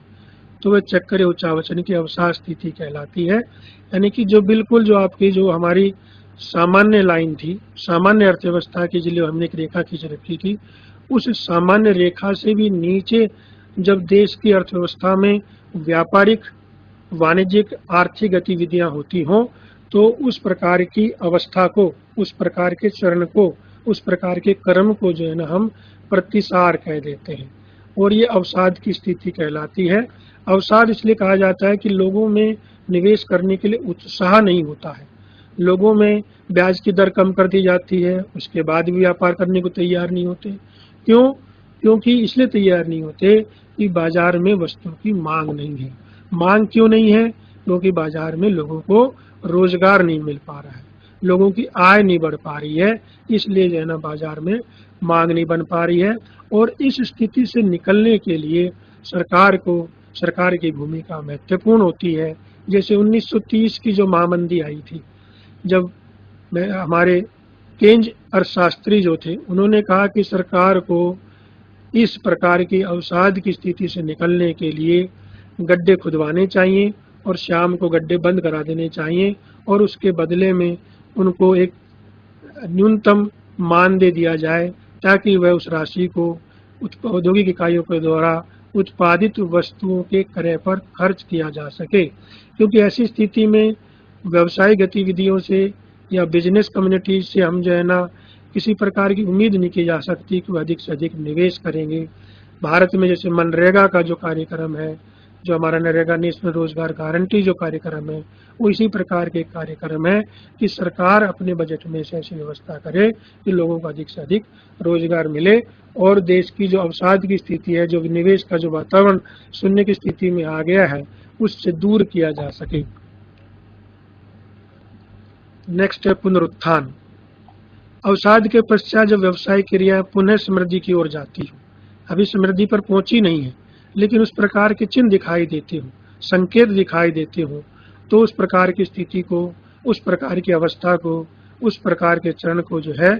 तो वह चक्र उच्चावचन की अवसाद स्थिति कहलाती है। यानी कि जो बिल्कुल जो आपकी जो हमारी सामान्य लाइन थी, सामान्य अर्थव्यवस्था की जो हमने एक रेखा खींच रखी थी, उस सामान्य रेखा से भी नीचे जब देश की अर्थव्यवस्था में व्यापारिक, वाणिज्यिक, आर्थिक गतिविधियां होती हों, तो उस प्रकार की अवस्था को, उस प्रकार के चरण को, उस प्रकार के क्रम को जो है ना हम प्रतिसार कह देते हैं और ये अवसाद की स्थिति कहलाती है। अवसाद इसलिए कहा जाता है कि लोगों में निवेश करने के लिए उत्साह नहीं होता है, लोगों में ब्याज की दर कम कर दी जाती है, उसके बाद भी व्यापार करने को तैयार नहीं होते। क्यों? क्योंकि इसलिए तैयार नहीं होते कि बाजार में वस्तुओं की मांग नहीं है। मांग क्यों नहीं है? क्योंकि बाजार में लोगों को रोजगार नहीं मिल पा रहा है, लोगों की आय नहीं बढ़ पा रही है, इसलिए जो है ना बाजार में मांग नहीं बन पा रही है। और इस स्थिति से निकलने के लिए सरकार की भूमिका महत्वपूर्ण होती है। जैसे 1930 की जो महामंदी आई थी, जब हमारे केंज अर्थशास्त्री जो थे, उन्होंने कहा कि सरकार को इस प्रकार की अवसाद की स्थिति से निकलने के लिए गड्ढे खुदवाने चाहिए और शाम को गड्ढे बंद करा देने चाहिए और उसके बदले में उनको एक न्यूनतम मान दे दिया जाए ताकि वह उस राशि को औद्योगिक इकाइयों के द्वारा उत्पादित वस्तुओं के क्रय पर खर्च किया जा सके, क्योंकि ऐसी स्थिति में व्यवसायिक गतिविधियों से या बिजनेस कम्युनिटी से हम जो है ना किसी प्रकार की उम्मीद नहीं की जा सकती कि वह अधिक से अधिक निवेश करेंगे। भारत में जैसे मनरेगा का जो कार्यक्रम है, जो हमारा नरेगा नेशनल रोजगार गारंटी जो कार्यक्रम है, वो इसी प्रकार के कार्यक्रम है कि सरकार अपने बजट में से ऐसी व्यवस्था करे कि लोगों को अधिक से अधिक रोजगार मिले और देश की जो अवसाद की स्थिति है, जो निवेश का जो वातावरण शून्य की स्थिति में आ गया है, उससे दूर किया जा सके। नेक्स्ट है पुनरुत्थान। अवसाद के पश्चात जब व्यवसायिक क्रिया पुनः समृद्धि की ओर जाती हो, अभी समृद्धि पर पहुंची नहीं है लेकिन उस प्रकार के चिन्ह दिखाई देते हो, संकेत दिखाई देते हो, तो उस प्रकार की स्थिति को, उस प्रकार की अवस्था को, उस प्रकार के चरण को जो है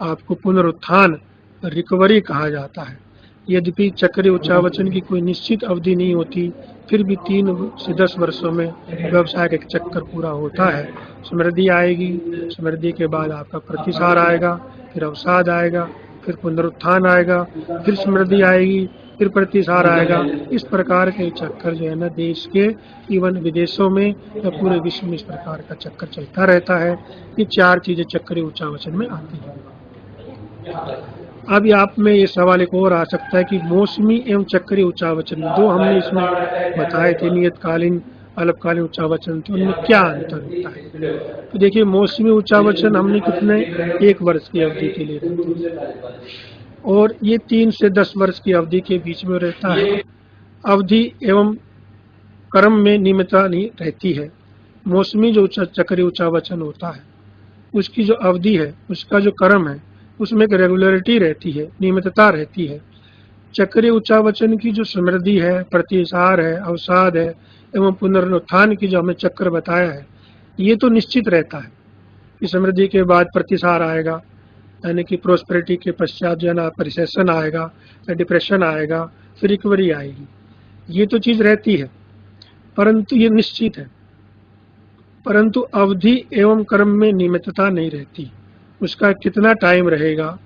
आपको पुनरुत्थान, रिकवरी कहा जाता है। यद्यपि चक्रीय उच्चावचन की कोई निश्चित अवधि नहीं होती, फिर भी 3 से 10 वर्षों में व्यवसाय का एक चक्कर पूरा होता है। समृद्धि आएगी, समृद्धि के बाद आपका प्रतिसार आएगा, फिर अवसाद आएगा, फिर पुनरुत्थान आएगा, फिर समृद्धि आएगी, फिर प्रतिसार आएगा। इस प्रकार के चक्कर जो है ना देश के इवन विदेशों में या पूरे विश्व में इस प्रकार का चक्कर चलता रहता है। ये 4 चीजें चक्रीय उच्चावचन में आती हैं। अब आप में ये सवाल एक और आ सकता है कि मौसमी एवं चक्रीय उच्चावचन, दो हमने इसमें बताए थे, नियतकालीन अल्पकालीन उच्चावचन, तो उनमें क्या अंतर होता है? तो देखिए, मौसमी उच्चावचन हमने कितने 1 वर्ष की अवधि के लिए रहते हैं और ये 3 से 10 वर्ष की अवधि के बीच में रहता है। अवधि एवं क्रम में नियमितता नहीं रहती है। मौसमी जो चक्रीय उच्चावचन होता है उसकी जो अवधि है, उसका जो क्रम है, उसमें एक रेगुलरिटी रहती है, नियमितता रहती है। चक्रीय उच्चावचन की जो समृद्धि है, प्रतिसार है, अवसाद है एवं पुनरुत्थान की जो हमें चक्र बताया है, ये तो निश्चित रहता है कि समृद्धि के बाद प्रतिसार आएगा, यानी कि प्रोस्पेरिटी के पश्चात जो है ना रिसेशन आएगा, फिर डिप्रेशन आएगा, फिर रिकवरी आएगी। ये तो चीज रहती है, परंतु ये निश्चित है। परंतु अवधि एवं क्रम में नियमितता नहीं रहती। उसका कितना टाइम रहेगा,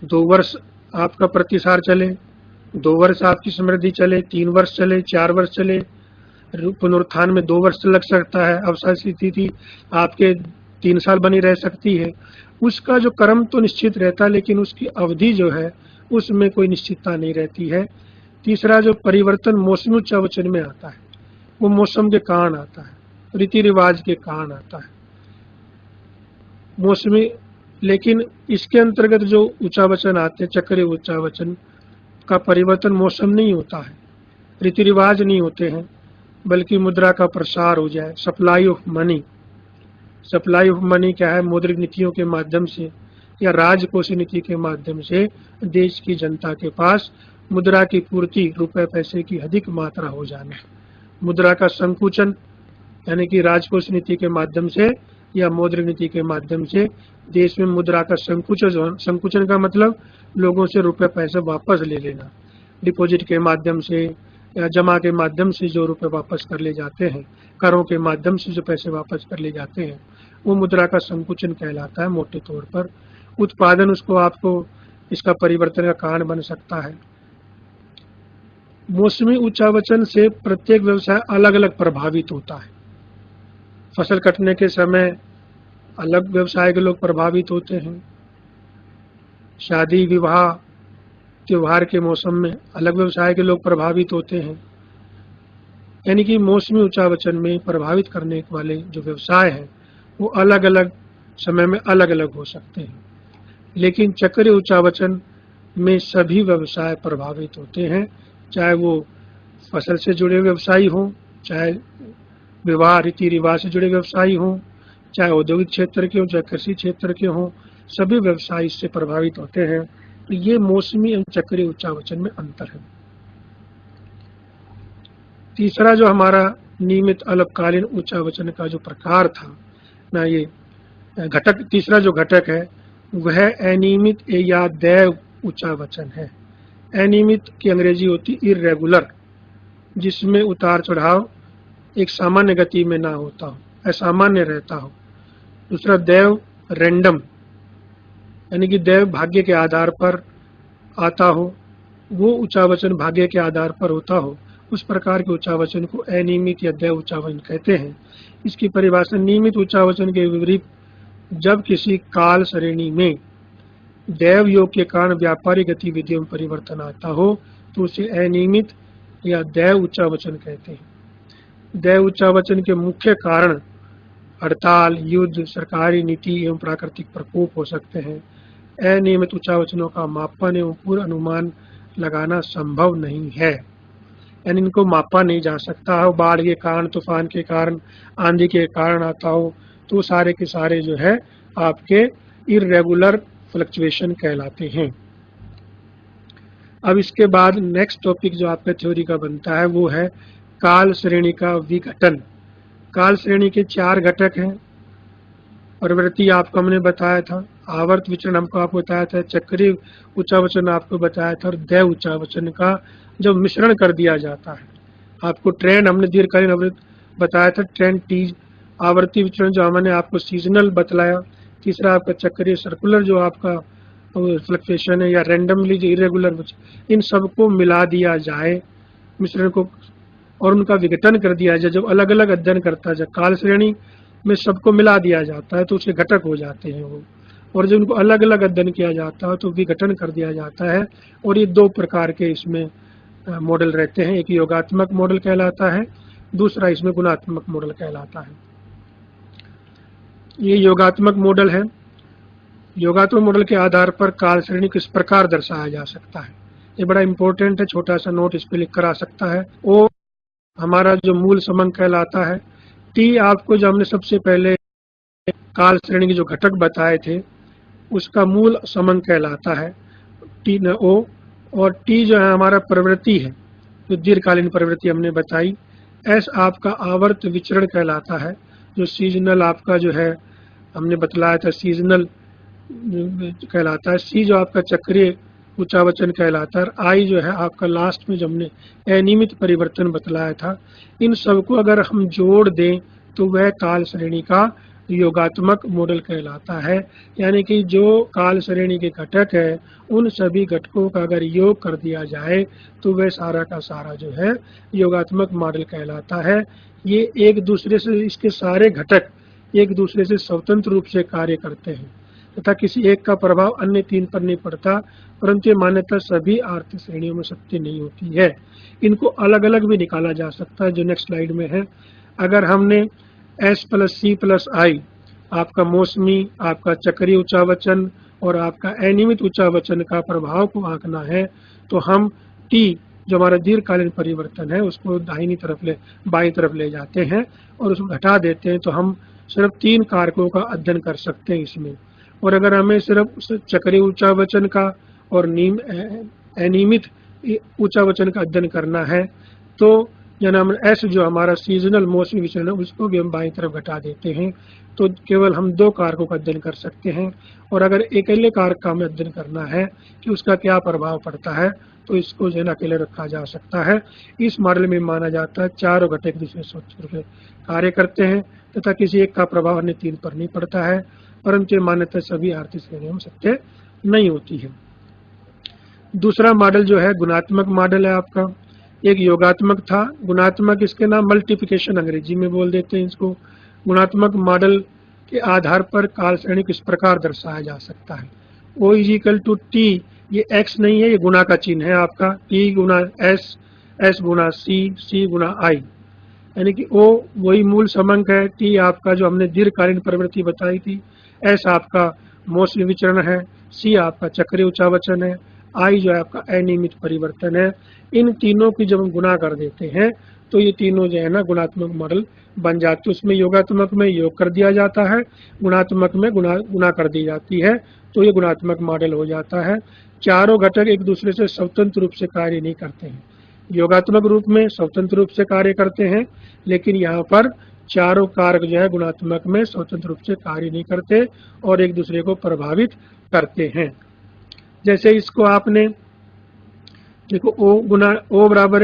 2 वर्ष आपका प्रतिसार चले, 2 वर्ष आपकी समृद्धि चले, 3 वर्ष चले, 4 वर्ष चले, पुनरुत्थान में 2 वर्ष लग सकता है, अवसाद स्थिति आपके 3 साल बनी रह सकती है। उसका जो क्रम तो निश्चित रहता है, लेकिन उसकी अवधि जो है उसमें कोई निश्चितता नहीं रहती है। तीसरा जो परिवर्तन मौसमी उच्चावचन में आता है, वो मौसम के कारण आता है, रीति रिवाज के कारण आता है मौसमी। लेकिन इसके अंतर्गत जो उच्चावचन आते हैं, चक्रीय उच्चावचन का परिवर्तन मौसम नहीं होता है, रीति रिवाज नहीं होते हैं, बल्कि मुद्रा का प्रसार हो जाए, supply of money. Supply of money क्या है? मौद्रिक नीतियों के माध्यम से या राजकोषीय नीति के माध्यम से देश की जनता के पास मुद्रा की पूर्ति, रुपए पैसे की अधिक मात्रा हो जाना। मुद्रा का संकुचन, यानी कि राजकोषीय नीति के माध्यम से या मौद्रिक नीति के माध्यम से देश में मुद्रा का संकुचन। संकुचन का मतलब लोगों से रुपए पैसे वापस ले लेना, डिपॉजिट के माध्यम से या जमा के माध्यम से जो रुपए वापस कर ले जाते हैं, करों के माध्यम से जो पैसे वापस कर ले जाते हैं, वो मुद्रा का संकुचन कहलाता है मोटे तौर पर। उत्पादन, उसको आपको इसका परिवर्तन का कारण बन सकता है। मौसमी उच्चावचन से प्रत्येक व्यवसाय अलग अलग प्रभावित होता है। फसल कटने के समय अलग व्यवसाय के लोग प्रभावित होते हैं, शादी विवाह त्योहार के मौसम में अलग व्यवसाय के लोग प्रभावित होते हैं। यानी कि मौसमी उच्चावचन में प्रभावित करने वाले जो व्यवसाय हैं वो अलग अलग समय में अलग अलग हो सकते हैं, लेकिन चक्रीय उच्चावचन में सभी व्यवसाय प्रभावित होते हैं, चाहे वो फसल से जुड़े व्यवसायी हों, चाहे विवाह रीति रिवाज से जुड़े व्यवसायी हों, चाहे औद्योगिक क्षेत्र के हों, चाहे कृषि क्षेत्र के हों, सभी व्यवसाय इससे प्रभावित होते हैं। तो ये मौसमी एवं चक्रीय उच्चावचन में अंतर है। तीसरा जो हमारा नियमित अल्पकालीन उच्चावचन का जो प्रकार था ना, ये घटक, तीसरा जो घटक है वह अनियमित या दैव उच्चावचन है। अनियमित की अंग्रेजी होती इर्रेगुलर, जिसमें उतार चढ़ाव एक सामान्य गति में ना होता हो, असामान्य रहता हो। दूसरा दैव रैंडम यानी कि दैव भाग्य के आधार पर आता हो, वो उच्चावचन भाग्य के आधार पर होता हो, उस प्रकार के उच्चावचन को अनियमित या दैव उच्चावचन कहते हैं। इसकी परिभाषा नियमित उच्चावचन के विपरीत जब किसी काल श्रेणी में दैव योग के कारण व्यापारिक गतिविधियों में परिवर्तन आता हो तो उसे अनियमित या दैव उच्चावचन कहते हैं। दैव उच्चावचन के मुख्य कारण हड़ताल, युद्ध, सरकारी नीति एवं प्राकृतिक प्रकोप हो सकते हैं। अनियमित उच्चावचनों का मापन एवं पूर्ण अनुमान लगाना संभव नहीं है, यानी इनको मापा नहीं जा सकता हो। बाढ़ के कारण, तूफान के कारण, आंधी के कारण आता हो तो सारे के सारे जो है आपके इर्रेगुलर फ्लक्चुएशन कहलाते हैं। अब इसके बाद नेक्स्ट टॉपिक जो आपका थ्योरी का बनता है वो है काल श्रेणी का विघटन। काल श्रेणी के 4 घटक हैं। प्रवृत्ति आपको हमने बताया था, आवर्त विचरण हमको आपको बताया था, चक्रीय उच्चावचन आपको बताया था, और दैव उच्चावचन का जब मिश्रण कर दिया जाता है। आपको ट्रेंड हमने दीर्घकालीन आवृत्ति बताया था, ट्रेंड टी, आवर्ती विचरण जो हमने आपको सीजनल बतलाया, तीसरा आपका चक्रीय सर्कुलर जो आपका फ्लक्चुएशन है या रैंडमली जो इरेगुलर, इन सबको मिला दिया जाए मिश्रण को और उनका विघटन कर दिया जाए। जब अलग अलग अध्ययन करता है, जब काल श्रेणी में सबको मिला दिया जाता है तो उसके घटक हो जाते हैं वो, और जब उनको अलग अलग अध्ययन किया जाता है तो विघटन कर दिया जाता है। और ये 2 प्रकार के इसमें मॉडल रहते हैं, एक योगात्मक मॉडल कहलाता है, दूसरा इसमें गुणात्मक मॉडल कहलाता है। ये योगात्मक मॉडल है। योगात्मक मॉडल के आधार पर काल श्रेणी किस प्रकार दर्शाया जा सकता है, ये बड़ा इंपॉर्टेंट है, छोटा सा नोट इस पे लिख कर आ सकता है। ओ हमारा जो मूल समंग कहलाता है, टी आपको जो हमने सबसे पहले काल श्रेणी के जो घटक बताए थे उसका मूल समंग कहलाता है, टी न ओ, और टी जो है हमारा प्रवृत्ति है, जो दीर्घकालीन प्रवृत्ति हमने बताई। एस आपका आवर्त विचरण कहलाता है, जो सीजनल आपका जो है हमने बतलाया था, सीजनल कहलाता है। सी जो आपका चक्रीय उच्चावचन कहलाता है। आई जो है आपका लास्ट में जो हमने अनियमित परिवर्तन बतलाया था। इन सबको अगर हम जोड़ दें तो वह काल श्रेणी का योगात्मक मॉडल कहलाता है, यानी कि जो काल श्रेणी के घटक है उन सभी घटकों का अगर योग कर दिया जाए तो वह सारा का सारा जो है योगात्मक मॉडल कहलाता है। ये एक दूसरे से, इसके सारे घटक एक दूसरे से स्वतंत्र रूप से कार्य करते हैं तथा किसी एक का प्रभाव अन्य 3 पर नहीं पड़ता, परंतु ये मान्यता सभी आर्थिक श्रेणियों में सत्य नहीं होती है। इनको अलग अलग भी निकाला जा सकता है, जो नेक्स्ट स्लाइड में है। अगर हमने S + C + I आपका मौसमी, आपका चक्रीय उच्चावचन और आपका अनियमित उच्चावचन का प्रभाव को आंकना है तो हम T जो हमारा दीर्घकालीन परिवर्तन है उसको दाहिनी तरफ बाईं तरफ ले जाते हैं और उसको घटा देते हैं, तो हम सिर्फ 3 कारकों का अध्ययन कर सकते हैं इसमें। और अगर हमें सिर्फ चक्रीय उच्चावचन का और अनियमित उच्चावचन का अध्ययन करना है तो जनाब एस जो हमारा सीजनल मौसमी विचरण है उसको भी हम बाईं तरफ घटा देते हैं, तो केवल हम 2 कारकों का अध्ययन कर सकते हैं। और अगर अकेले कारक का हमें अध्ययन करना है कि उसका क्या प्रभाव पड़ता है तो इसको जो है अकेले रखा जा सकता है। इस मॉडल में माना जाता है 4 घटक एक दूसरे स्वतंत्र रूप से कार्य करते हैं तथा किसी एक का प्रभाव अन्य 3 पर नहीं पड़ता है, परंतु ये मान्यता सभी आर्थिक श्रेणियों में सत्य नहीं होती है। दूसरा मॉडल जो है गुणात्मक मॉडल है आपका। एक योगात्मक था, गुणात्मक इसके नाम मल्टीप्लिकेशन अंग्रेजी में बोल देते हैं इसको। गुणात्मक मॉडल के आधार पर काल श्रेणी किस प्रकार दर्शाया जा सकता है। O = T, ये x नहीं है, ये गुणा का चिन्ह है आपका, T × S, S × C, C × I, यानी कि O वही मूल समंक है, T आपका जो हमने दीर्घकालीन प्रवृत्ति बताई थी, S आपका मौसमी विचरण है, C आपका चक्रीय उच्चावचन है, I जो है आपका अनियमित परिवर्तन है। इन तीनों की जब हम गुणा कर देते हैं तो ये तीनों जो है ना गुणात्मक मॉडल बन जाते हैं। उसमें योगात्मक में योग कर दिया जाता है, गुणात्मक में गुणा कर दी जाती है, तो ये गुणात्मक मॉडल हो जाता है। चारों घटक एक दूसरे से स्वतंत्र रूप से कार्य नहीं करते हैं। योगात्मक रूप में स्वतंत्र रूप से कार्य करते हैं, लेकिन यहाँ पर चारों कारक जो है गुणात्मक में स्वतंत्र रूप से कार्य नहीं करते और एक दूसरे को प्रभावित करते हैं। जैसे इसको आपने देखो O =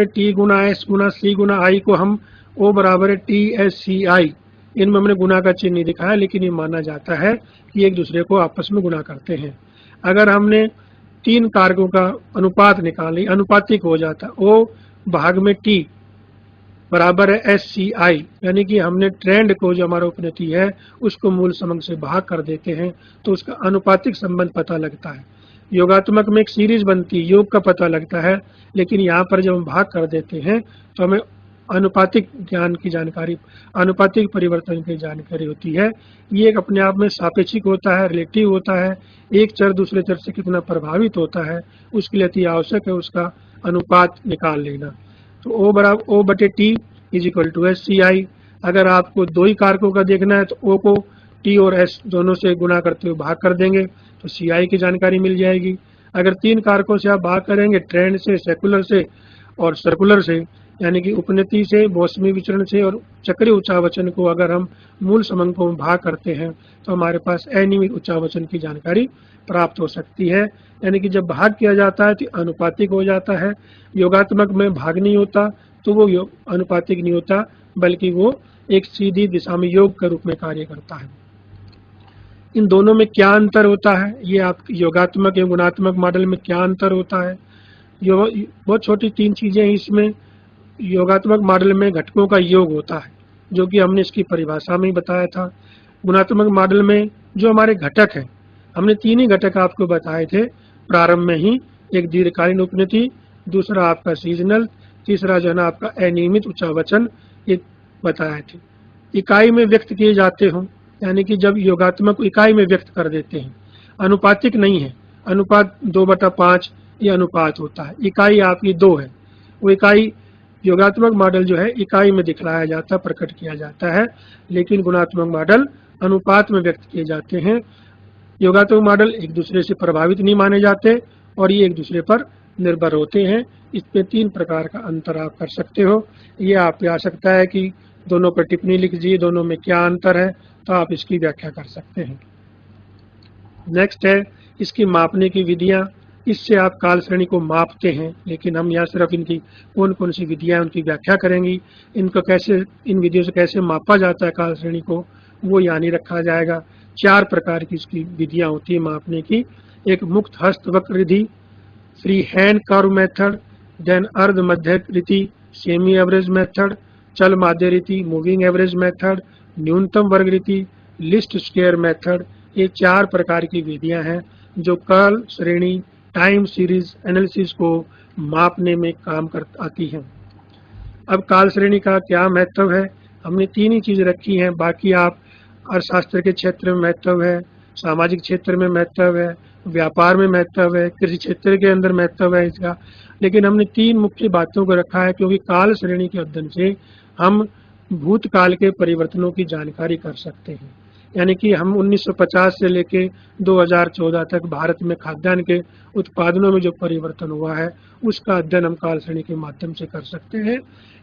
T × S × C × I को हम O = TSCI इनमें हमने गुणा का चिन्ह नहीं दिखाया, लेकिन ये माना जाता है कि एक दूसरे को आपस में गुणा करते हैं। अगर हमने 3 कारकों का अनुपात निकाली, अनुपातिक हो जाता, O भाग में T बराबर है SCI, यानी कि हमने ट्रेंड को, जो हमारा उपनति है, उसको मूल समंग से भाग कर देते हैं तो उसका अनुपातिक संबंध पता लगता है। योगात्मक में एक सीरीज बनती है, योग का पता लगता है, लेकिन यहाँ पर जब हम भाग कर देते हैं तो हमें अनुपातिक ज्ञान की जानकारी, अनुपातिक परिवर्तन की जानकारी होती है। ये एक अपने आप में सापेक्षिक होता है, रिलेटिव होता है, एक चर दूसरे चर से कितना प्रभावित होता है, उसके लिए अति आवश्यक है उसका अनुपात निकाल लेना। तो O बराबर O बटे T is equal to SCI। अगर आपको 2 ही कारकों का देखना है तो O को T और S दोनों से गुणा करते हुए भाग कर देंगे तो CI की जानकारी मिल जाएगी। अगर 3 कारकों से आप भाग करेंगे, ट्रेंड से, सेकुलर से और सर्कुलर से, यानी कि उपनति से, मौसमी विचरण से और चक्रीय उच्चावचन को अगर हम मूल समंग को भाग करते हैं तो हमारे पास अनियमित उच्चावचन की जानकारी प्राप्त हो सकती है। यानी कि जब भाग किया जाता है तो अनुपातिक हो जाता है। योगात्मक में भाग नहीं होता तो वो अनुपातिक नहीं होता, बल्कि वो एक सीधी दिशा में योग के रूप में कार्य करता है। इन दोनों में क्या अंतर होता है, ये आप योगात्मक एवं गुणात्मक मॉडल में क्या अंतर होता है? बहुत छोटी 3 चीजें हैं इसमें। योगात्मक मॉडल में घटकों का योग होता है, जो कि हमने इसकी परिभाषा में ही बताया था। गुणात्मक मॉडल में जो हमारे घटक हैं, हमने 3 ही घटक आपको बताए थे प्रारंभ में ही। एक दीर्घकालीन उपनति, दूसरा आपका सीजनल, तीसरा जो है ना आपका अनियमित उच्चावचन, ये बताए थे। इकाई में व्यक्त किए जाते हों, यानी कि जब योगात्मक इकाई में व्यक्त कर देते हैं, अनुपातिक नहीं है। अनुपात 2/5 ये अनुपात होता है, इकाई आपकी 2 है। वो इकाई योगात्मक मॉडल जो है इकाई में दिखलाया जाता है, प्रकट किया जाता है, लेकिन गुणात्मक मॉडल अनुपात में व्यक्त किए जाते हैं। योगात्मक मॉडल एक दूसरे से प्रभावित नहीं माने जाते और ये एक दूसरे पर निर्भर होते हैं। इसमें 3 प्रकार का अंतर आप कर सकते हो। ये आप पे आ सकता है कि दोनों पर टिप्पणी लिख दीजिए, दोनों में क्या अंतर है, तो आप इसकी व्याख्या कर सकते हैं। नेक्स्ट है इसकी मापने की विधियां। इससे आप काल श्रेणी को मापते हैं, लेकिन हम यहाँ सिर्फ इनकी कौन कौन सी विधियां हैं उनकी व्याख्या करेंगी। इनको कैसे, इन विधियों से कैसे मापा जाता है काल श्रेणी को, वो यहाँ नहीं रखा जाएगा। 4 प्रकार की इसकी विधियां होती है मापने की। एक मुक्त हस्त वक्र विधि, free hand curve method, then अर्ध मध्य रीति, सेमी एवरेज मेथड, चल माध्य रीति, मूविंग एवरेज मेथड, न्यूनतम वर्ग रीति, लिस्ट स्क्वायर मेथड। ये 4 प्रकार की विधियां हैं जो काल श्रेणी टाइम सीरीज एनालिसिस को मापने में काम कर आती हैं। अब काल श्रेणी का क्या महत्व है, हमने 3 ही चीज रखी हैं। बाकी आप अर्थशास्त्र के क्षेत्र में महत्व है, सामाजिक क्षेत्र में महत्व है, व्यापार में महत्व है, कृषि क्षेत्र के अंदर महत्व है इसका। लेकिन हमने 3 मुख्य बातों को रखा है, क्योंकि काल श्रेणी के अध्ययन से हम भूतकाल के परिवर्तनों की जानकारी कर सकते हैं। यानी कि हम 1950 से लेके 2014 तक भारत में खाद्यान्न के उत्पादनों में जो परिवर्तन हुआ है, उसका अध्ययन हम काल श्रेणी के माध्यम से कर सकते हैं,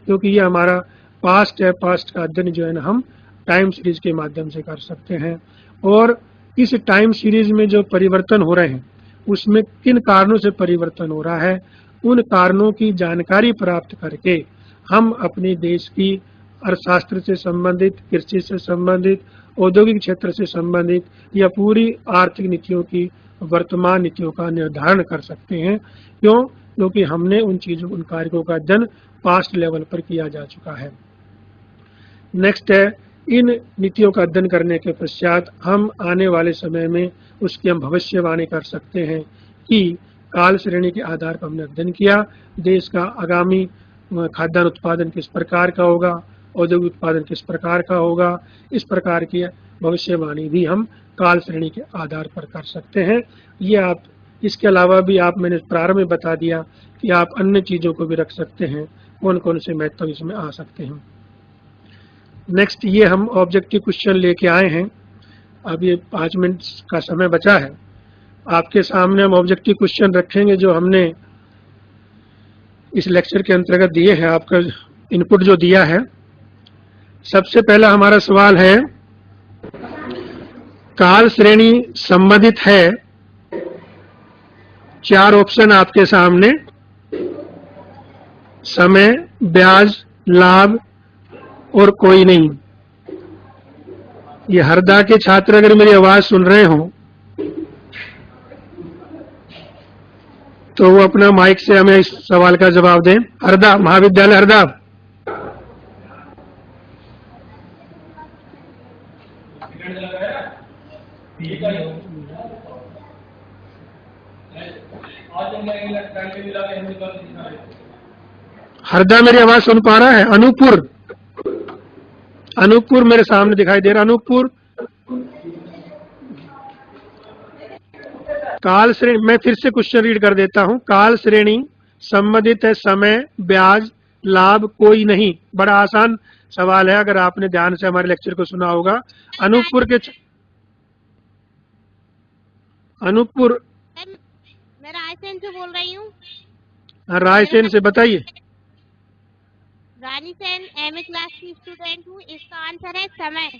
क्योंकि ये हमारा पास्ट है। पास्ट का अध्ययन जो है ना हम टाइम सीरीज के माध्यम से कर सकते हैं। और इस टाइम सीरीज में जो परिवर्तन हो रहे हैं, उसमें किन कारणों से परिवर्तन हो रहा है, उन कारणों की जानकारी प्राप्त करके हम अपने देश की अर्थशास्त्र से संबंधित, कृषि से संबंधित, औद्योगिक क्षेत्र से संबंधित या पूरी आर्थिक नीतियों की, वर्तमान नीतियों का निर्धारण कर सकते हैं। क्यों? क्योंकि हमने उन चीजों, उन कारकों का अध्ययन पास्ट लेवल पर किया जा चुका है। नेक्स्ट है, इन नीतियों का अध्ययन करने के पश्चात हम आने वाले समय में उसकी हम भविष्यवाणी कर सकते हैं कि काल श्रेणी के आधार पर हमने अध्ययन किया, देश का आगामी खाद्यान्न उत्पादन किस प्रकार का होगा, औद्योगिक उत्पादन किस प्रकार का होगा। इस प्रकार की भविष्यवाणी भी हम काल श्रेणी के आधार पर कर सकते हैं। ये आप, इसके अलावा भी आप, मैंने प्रारंभ में बता दिया कि आप अन्य चीजों को भी रख सकते हैं, कौन कौन से महत्व इसमें आ सकते हैं। नेक्स्ट, ये हम ऑब्जेक्टिव क्वेश्चन लेके आए हैं। अब ये 5 मिनट का समय बचा है, आपके सामने हम ऑब्जेक्टिव क्वेश्चन रखेंगे जो हमने इस लेक्चर के अंतर्गत दिए हैं, आपका इनपुट जो दिया है। सबसे पहला हमारा सवाल है, काल श्रेणी संबंधित है, 4 ऑप्शन आपके सामने, समय, ब्याज, लाभ और कोई नहीं। ये हरदा के छात्र अगर मेरी आवाज सुन रहे हो तो वो अपना माइक से हमें इस सवाल का जवाब दें। हरदा, महाविद्यालय हरदा। हरदा मेरी आवाज सुन पा रहा है? अनूपपुर, अनूपपुर मेरे सामने दिखाई दे रहा। अनूपपुर काल श्रेणी, मैं फिर से क्वेश्चन रीड कर देता हूं। काल श्रेणी संबंधित है समय, ब्याज, लाभ कोई नहीं। बड़ा आसान सवाल है अगर आपने ध्यान से हमारे लेक्चर को सुना होगा। अनूपपुर के अनूपपुर, मैं रायसेन से बोल रही हूँ। रायसेन से बताइए। रानी सेन एमए क्लास की स्टूडेंट हूँ। इसका आंसर है समय।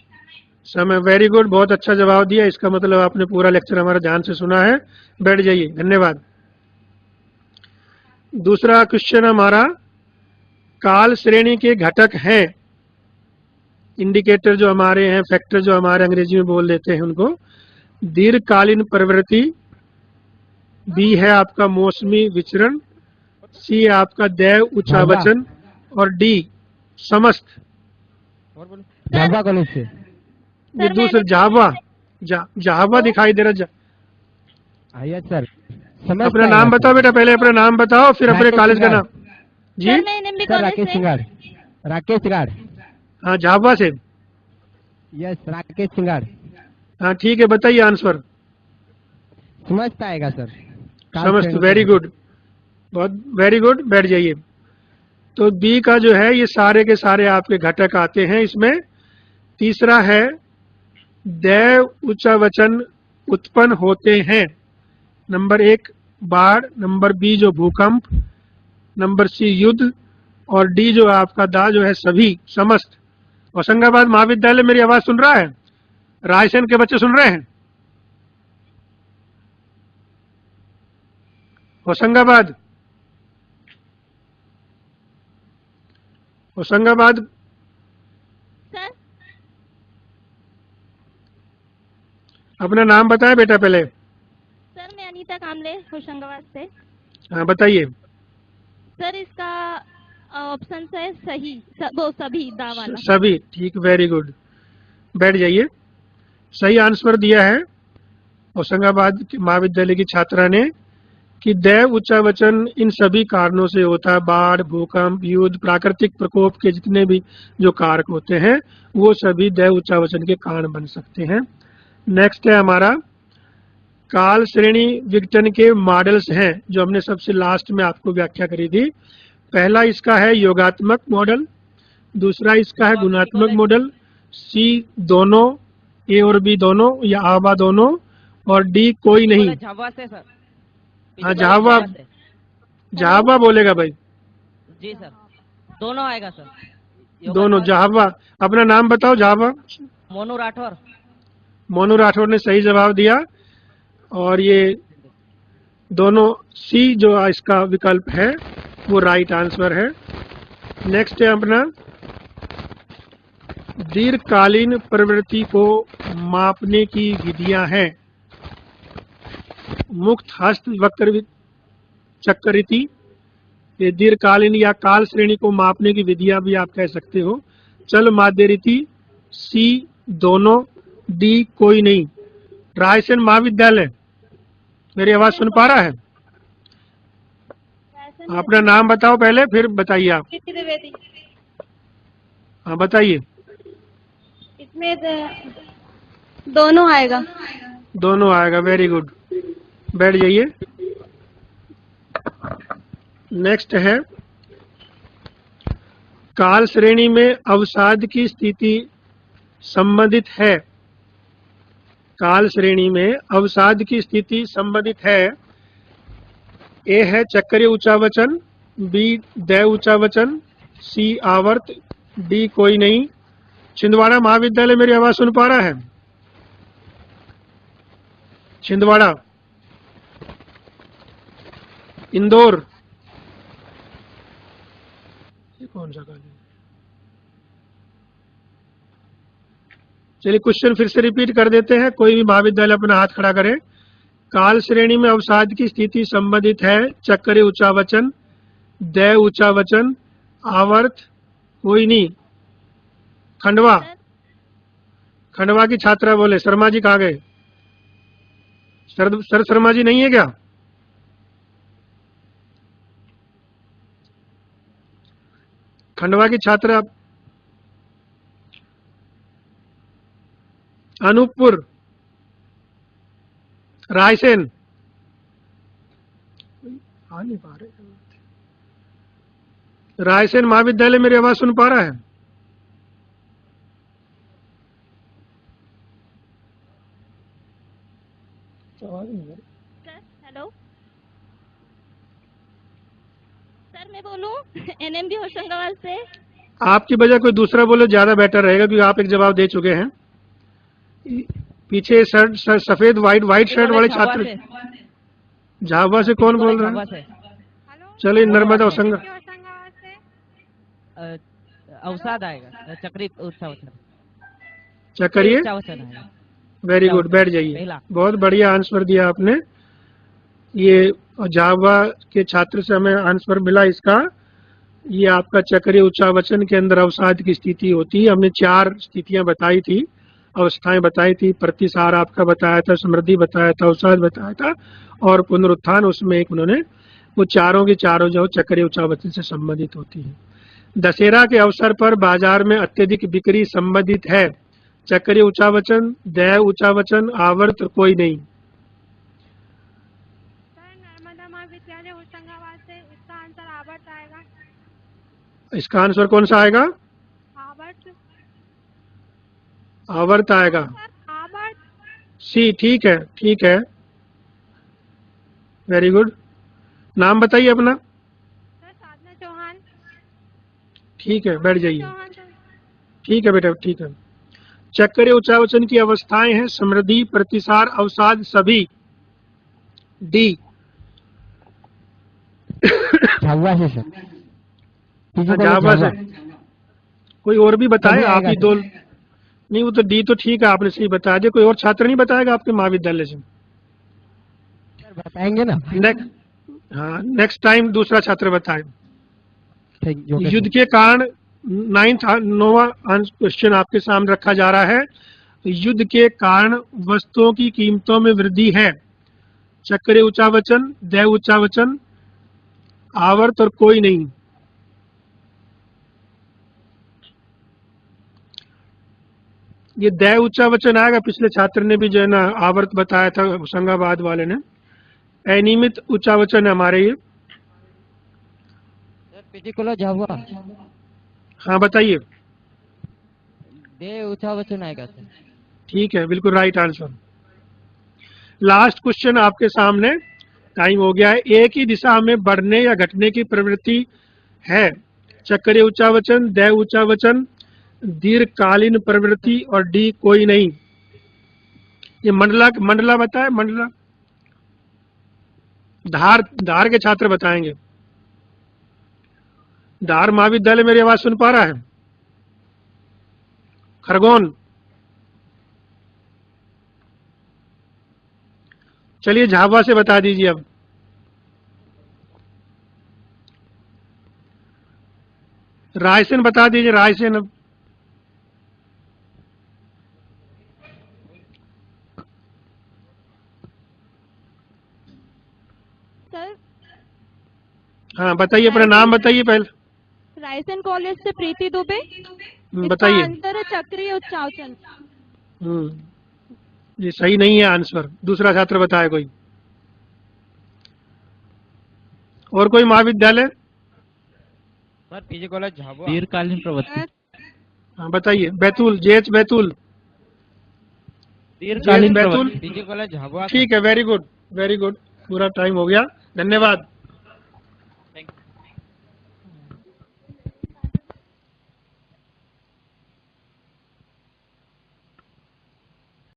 समय, वेरी गुड, बहुत अच्छा जवाब दिया। इसका मतलब आपने पूरा लेक्चर हमारा ध्यान से सुना है। बैठ जाइए, धन्यवाद। दूसरा क्वेश्चन हमारा, काल श्रेणी के घटक हैं, इंडिकेटर जो हमारे हैं, फैक्टर जो हमारे अंग्रेजी में बोल देते हैं उनको। दीर्घकालीन प्रवृत्ति, बी है आपका मौसमी विचरण, सी है आपका दैव उच्चावचन और डी समस्त। झाबा कॉलेज से। ये दूसरा झाबा, झाबा दिखाई दे रहा। Yes sir. अपना नाम बताओ बेटा, पहले अपना नाम बताओ फिर अपने कॉलेज का नाम। जी सर, राकेश सिंगाड़। राकेश सिंगाड़। हाँ, झाबा से। यस, राकेश सिंगाड़। हाँ ठीक है, बताइए आंसर। समझता आएगा सर। समस्त, वेरी गुड, बहुत वेरी गुड। बैठ जाइए। तो बी का जो है ये सारे के सारे आपके घटक आते हैं इसमें। तीसरा है दैव उच्चावचन उत्पन्न होते हैं। नंबर 1 बाढ़, नंबर बी जो भूकंप, नंबर सी युद्ध और डी जो आपका दा जो है सभी, समस्त। होशंगाबाद महाविद्यालय मेरी आवाज सुन रहा है? रायसेन के बच्चे सुन रहे हैं? होशंगाबाद, होशंगाबाद सर अपना नाम बताया बेटा पहले। सर मैं अनीता कामले होशंगाबाद से। हाँ बताइए। सर इसका ऑप्शन है सही, वो सभी दा वाला। सभी, ठीक, वेरी गुड। बैठ जाइए। सही आंसर दिया है होशंगाबाद महाविद्यालय की छात्रा ने कि दैव उच्चावचन इन सभी कारणों से होता है। बाढ़, भूकंप, युद्ध, प्राकृतिक प्रकोप के जितने भी जो कारक होते हैं वो सभी दैव उच्चावचन के कारण बन सकते हैं। नेक्स्ट है हमारा काल श्रेणी विघटन के मॉडल्स हैं जो हमने सबसे लास्ट में आपको व्याख्या करी थी। पहला इसका है योगात्मक मॉडल, दूसरा इसका है गुणात्मक मॉडल, सी दोनों, ए और बी दोनों या आबा दोनों और डी कोई नहीं। झाबा से सर। हाँ झाबा, झाबा बोलेगा भाई। जी सर, दोनों आएगा सर। दोनों, झाबा। अपना नाम बताओ। झाबा, मोनू राठौर। मोनू राठौर ने सही जवाब दिया और ये दोनों सी जो इसका विकल्प है वो राइट आंसर है। नेक्स्ट है अपना दीर्घकालीन प्रवृत्ति को मापने की विधियां हैं। मुक्त हस्त वक्र चक्रिति, ये दीर्घकालीन या काल श्रेणी को मापने की विधियां भी आप कह सकते हो। चल माध्य रीति, सी दोनों, डी कोई नहीं। रायसेन महाविद्यालय मेरी आवाज सुन पा रहा है? अपना नाम बताओ पहले फिर बताइए आप। द्विवेदी। हाँ बताइए। इसमें दोनों आएगा। दोनों आएगा, वेरी गुड। बैठ जाइए। नेक्स्ट है काल श्रेणी में अवसाद की स्थिति संबंधित है। काल श्रेणी में अवसाद की स्थिति संबंधित है। ए है चक्रीय उच्चावचन, बी दैव उच्चावचन, सी आवर्त, डी कोई नहीं। छिंदवाड़ा महाविद्यालय मेरी आवाज सुन पा रहा है? छिंदवाड़ा, इंदौर, ये कौन सा कॉलेज? चलिए क्वेश्चन फिर से रिपीट कर देते हैं, कोई भी महाविद्यालय अपना हाथ खड़ा करे। काल श्रेणी में अवसाद की स्थिति संबंधित है चक्रीय उच्चावचन, दैव उच्चावचन, आवर्त, कोई नहीं। खंडवा, खंडवा की छात्रा बोले। शर्मा जी कहाँ गए? सर शर्मा जी नहीं है क्या? खंडवा की छात्रा। अनूपपुर, रायसेन, आ नहीं पा रहे। रायसेन महाविद्यालय मेरी आवाज सुन पा रहा है? सर हेलो सर, मैं बोलूं एनएमडी होशंगाबाद से। आपकी बजाय कोई दूसरा बोले ज्यादा बेटर रहेगा, क्योंकि आप एक जवाब दे चुके हैं। पीछे शर्ट सफेद व्हाइट शर्ट वाले छात्र। झाबुआ से कौन बोल रहा है? चलिए नर्मदा होशंगाबाद। अवसाद आएगा, चक्रीय उच्चावचन। चक्रीय उच्चावचन आएगा। वेरी गुड, बैठ जाइए। बहुत बढ़िया आंसर दिया आपने। ये झाबुआ के छात्र से हमें आंसर मिला इसका। ये आपका चक्रीय उच्चावचन के अंदर अवसाद की स्थिति होती है। हमने 4 स्थितियां बताई थी, अवस्थाएं बताई थी। प्रतिसार आपका बताया था, समृद्धि बताया था, अवसाद बताया था और पुनरुत्थान, उसमें एक उन्होंने, वो चारों की चारों जो चक्रीय उच्चावचन से संबंधित होती है। दशहरा के अवसर पर बाजार में अत्यधिक बिक्री संबंधित है चक्रीय उच्चावचन, दैव उच्चावचन, आवर्त, कोई नहीं। सर नर्मदा महाविद्यालय होशंगाबाद से, इसका आंसर आवर्त आएगा। इसका आंसर कौन सा आएगा? आवर्त। आवर्त आएगा। आवर्त। सी, ठीक है, ठीक है, वेरी गुड। नाम बताइए अपना। सर साधना चौहान। ठीक है, बैठ जाइए। चौहान सर। ठीक है बेटा, ठीक है। चक्रीय उच्चावचन की अवस्थाएं हैं समृद्धि, प्रतिसार, अवसाद, सभी। डी। झाबुआ से सर। झाबुआ से कोई और भी बताए? सभी आप आएगा ही सर। दो। नहीं, वो तो डी तो ठीक है, आपने सही बता दिया। कोई और छात्र नहीं बताएगा आपके महाविद्यालय से? सर बताएंगे ना। हाँ, नेक्स्ट टाइम दूसरा छात्र बताए। Thank you. युद्ध के कारण 9वां क्वेश्चन आपके सामने रखा जा रहा है। युद्ध के कारण वस्तुओं की कीमतों में वृद्धि है चक्रीय उच्चावचन, दैव उच्चावचन, आवर्त और कोई नहीं। ये दैव उच्चावचन आएगा। पिछले छात्र ने भी जो है ना आवर्त बताया था, होशंगाबाद वाले ने। अनियमित उच्चावचन है हमारे ये। PG college Jhabua. हाँ बताइए। दे उच्चावचन आएगा सर। ठीक है, बिल्कुल राइट आंसर। लास्ट क्वेश्चन आपके सामने, टाइम हो गया है। एक ही दिशा में बढ़ने या घटने की प्रवृत्ति है चक्रीय उच्चावचन, दैव उच्चावचन, दीर्घकालीन प्रवृत्ति और डी कोई नहीं। ये मंडला बताए। मंडला धार के छात्र बताएंगे। धार महाविद्यालय मेरी आवाज सुन पा रहा है? खरगोन। चलिए झाबुआ से बता दीजिए अब। रायसेन बता दीजिए, रायसेन। अब सर हाँ बताइए, अपना नाम बताइए पहले। रायसेन कॉलेज से प्रीति दुबे। बताइए। इसका आंसर है चक्रीय उच्चावचन। ये सही नहीं है आंसर। दूसरा छात्र बताए कोई। और कोई महाविद्यालय? Sir PG college Jhabua. दीर्घकालीन प्रवृत्ति। हाँ बताइए। बैतूल, जेएच बैतूल। दीर्घकालीन बैतूल। प्रवृत्ति। PG college Jhabua. ठीक है, वेरी गुड, वेरी गुड। पूरा टाइम हो गया। धन्यवाद। Thank you.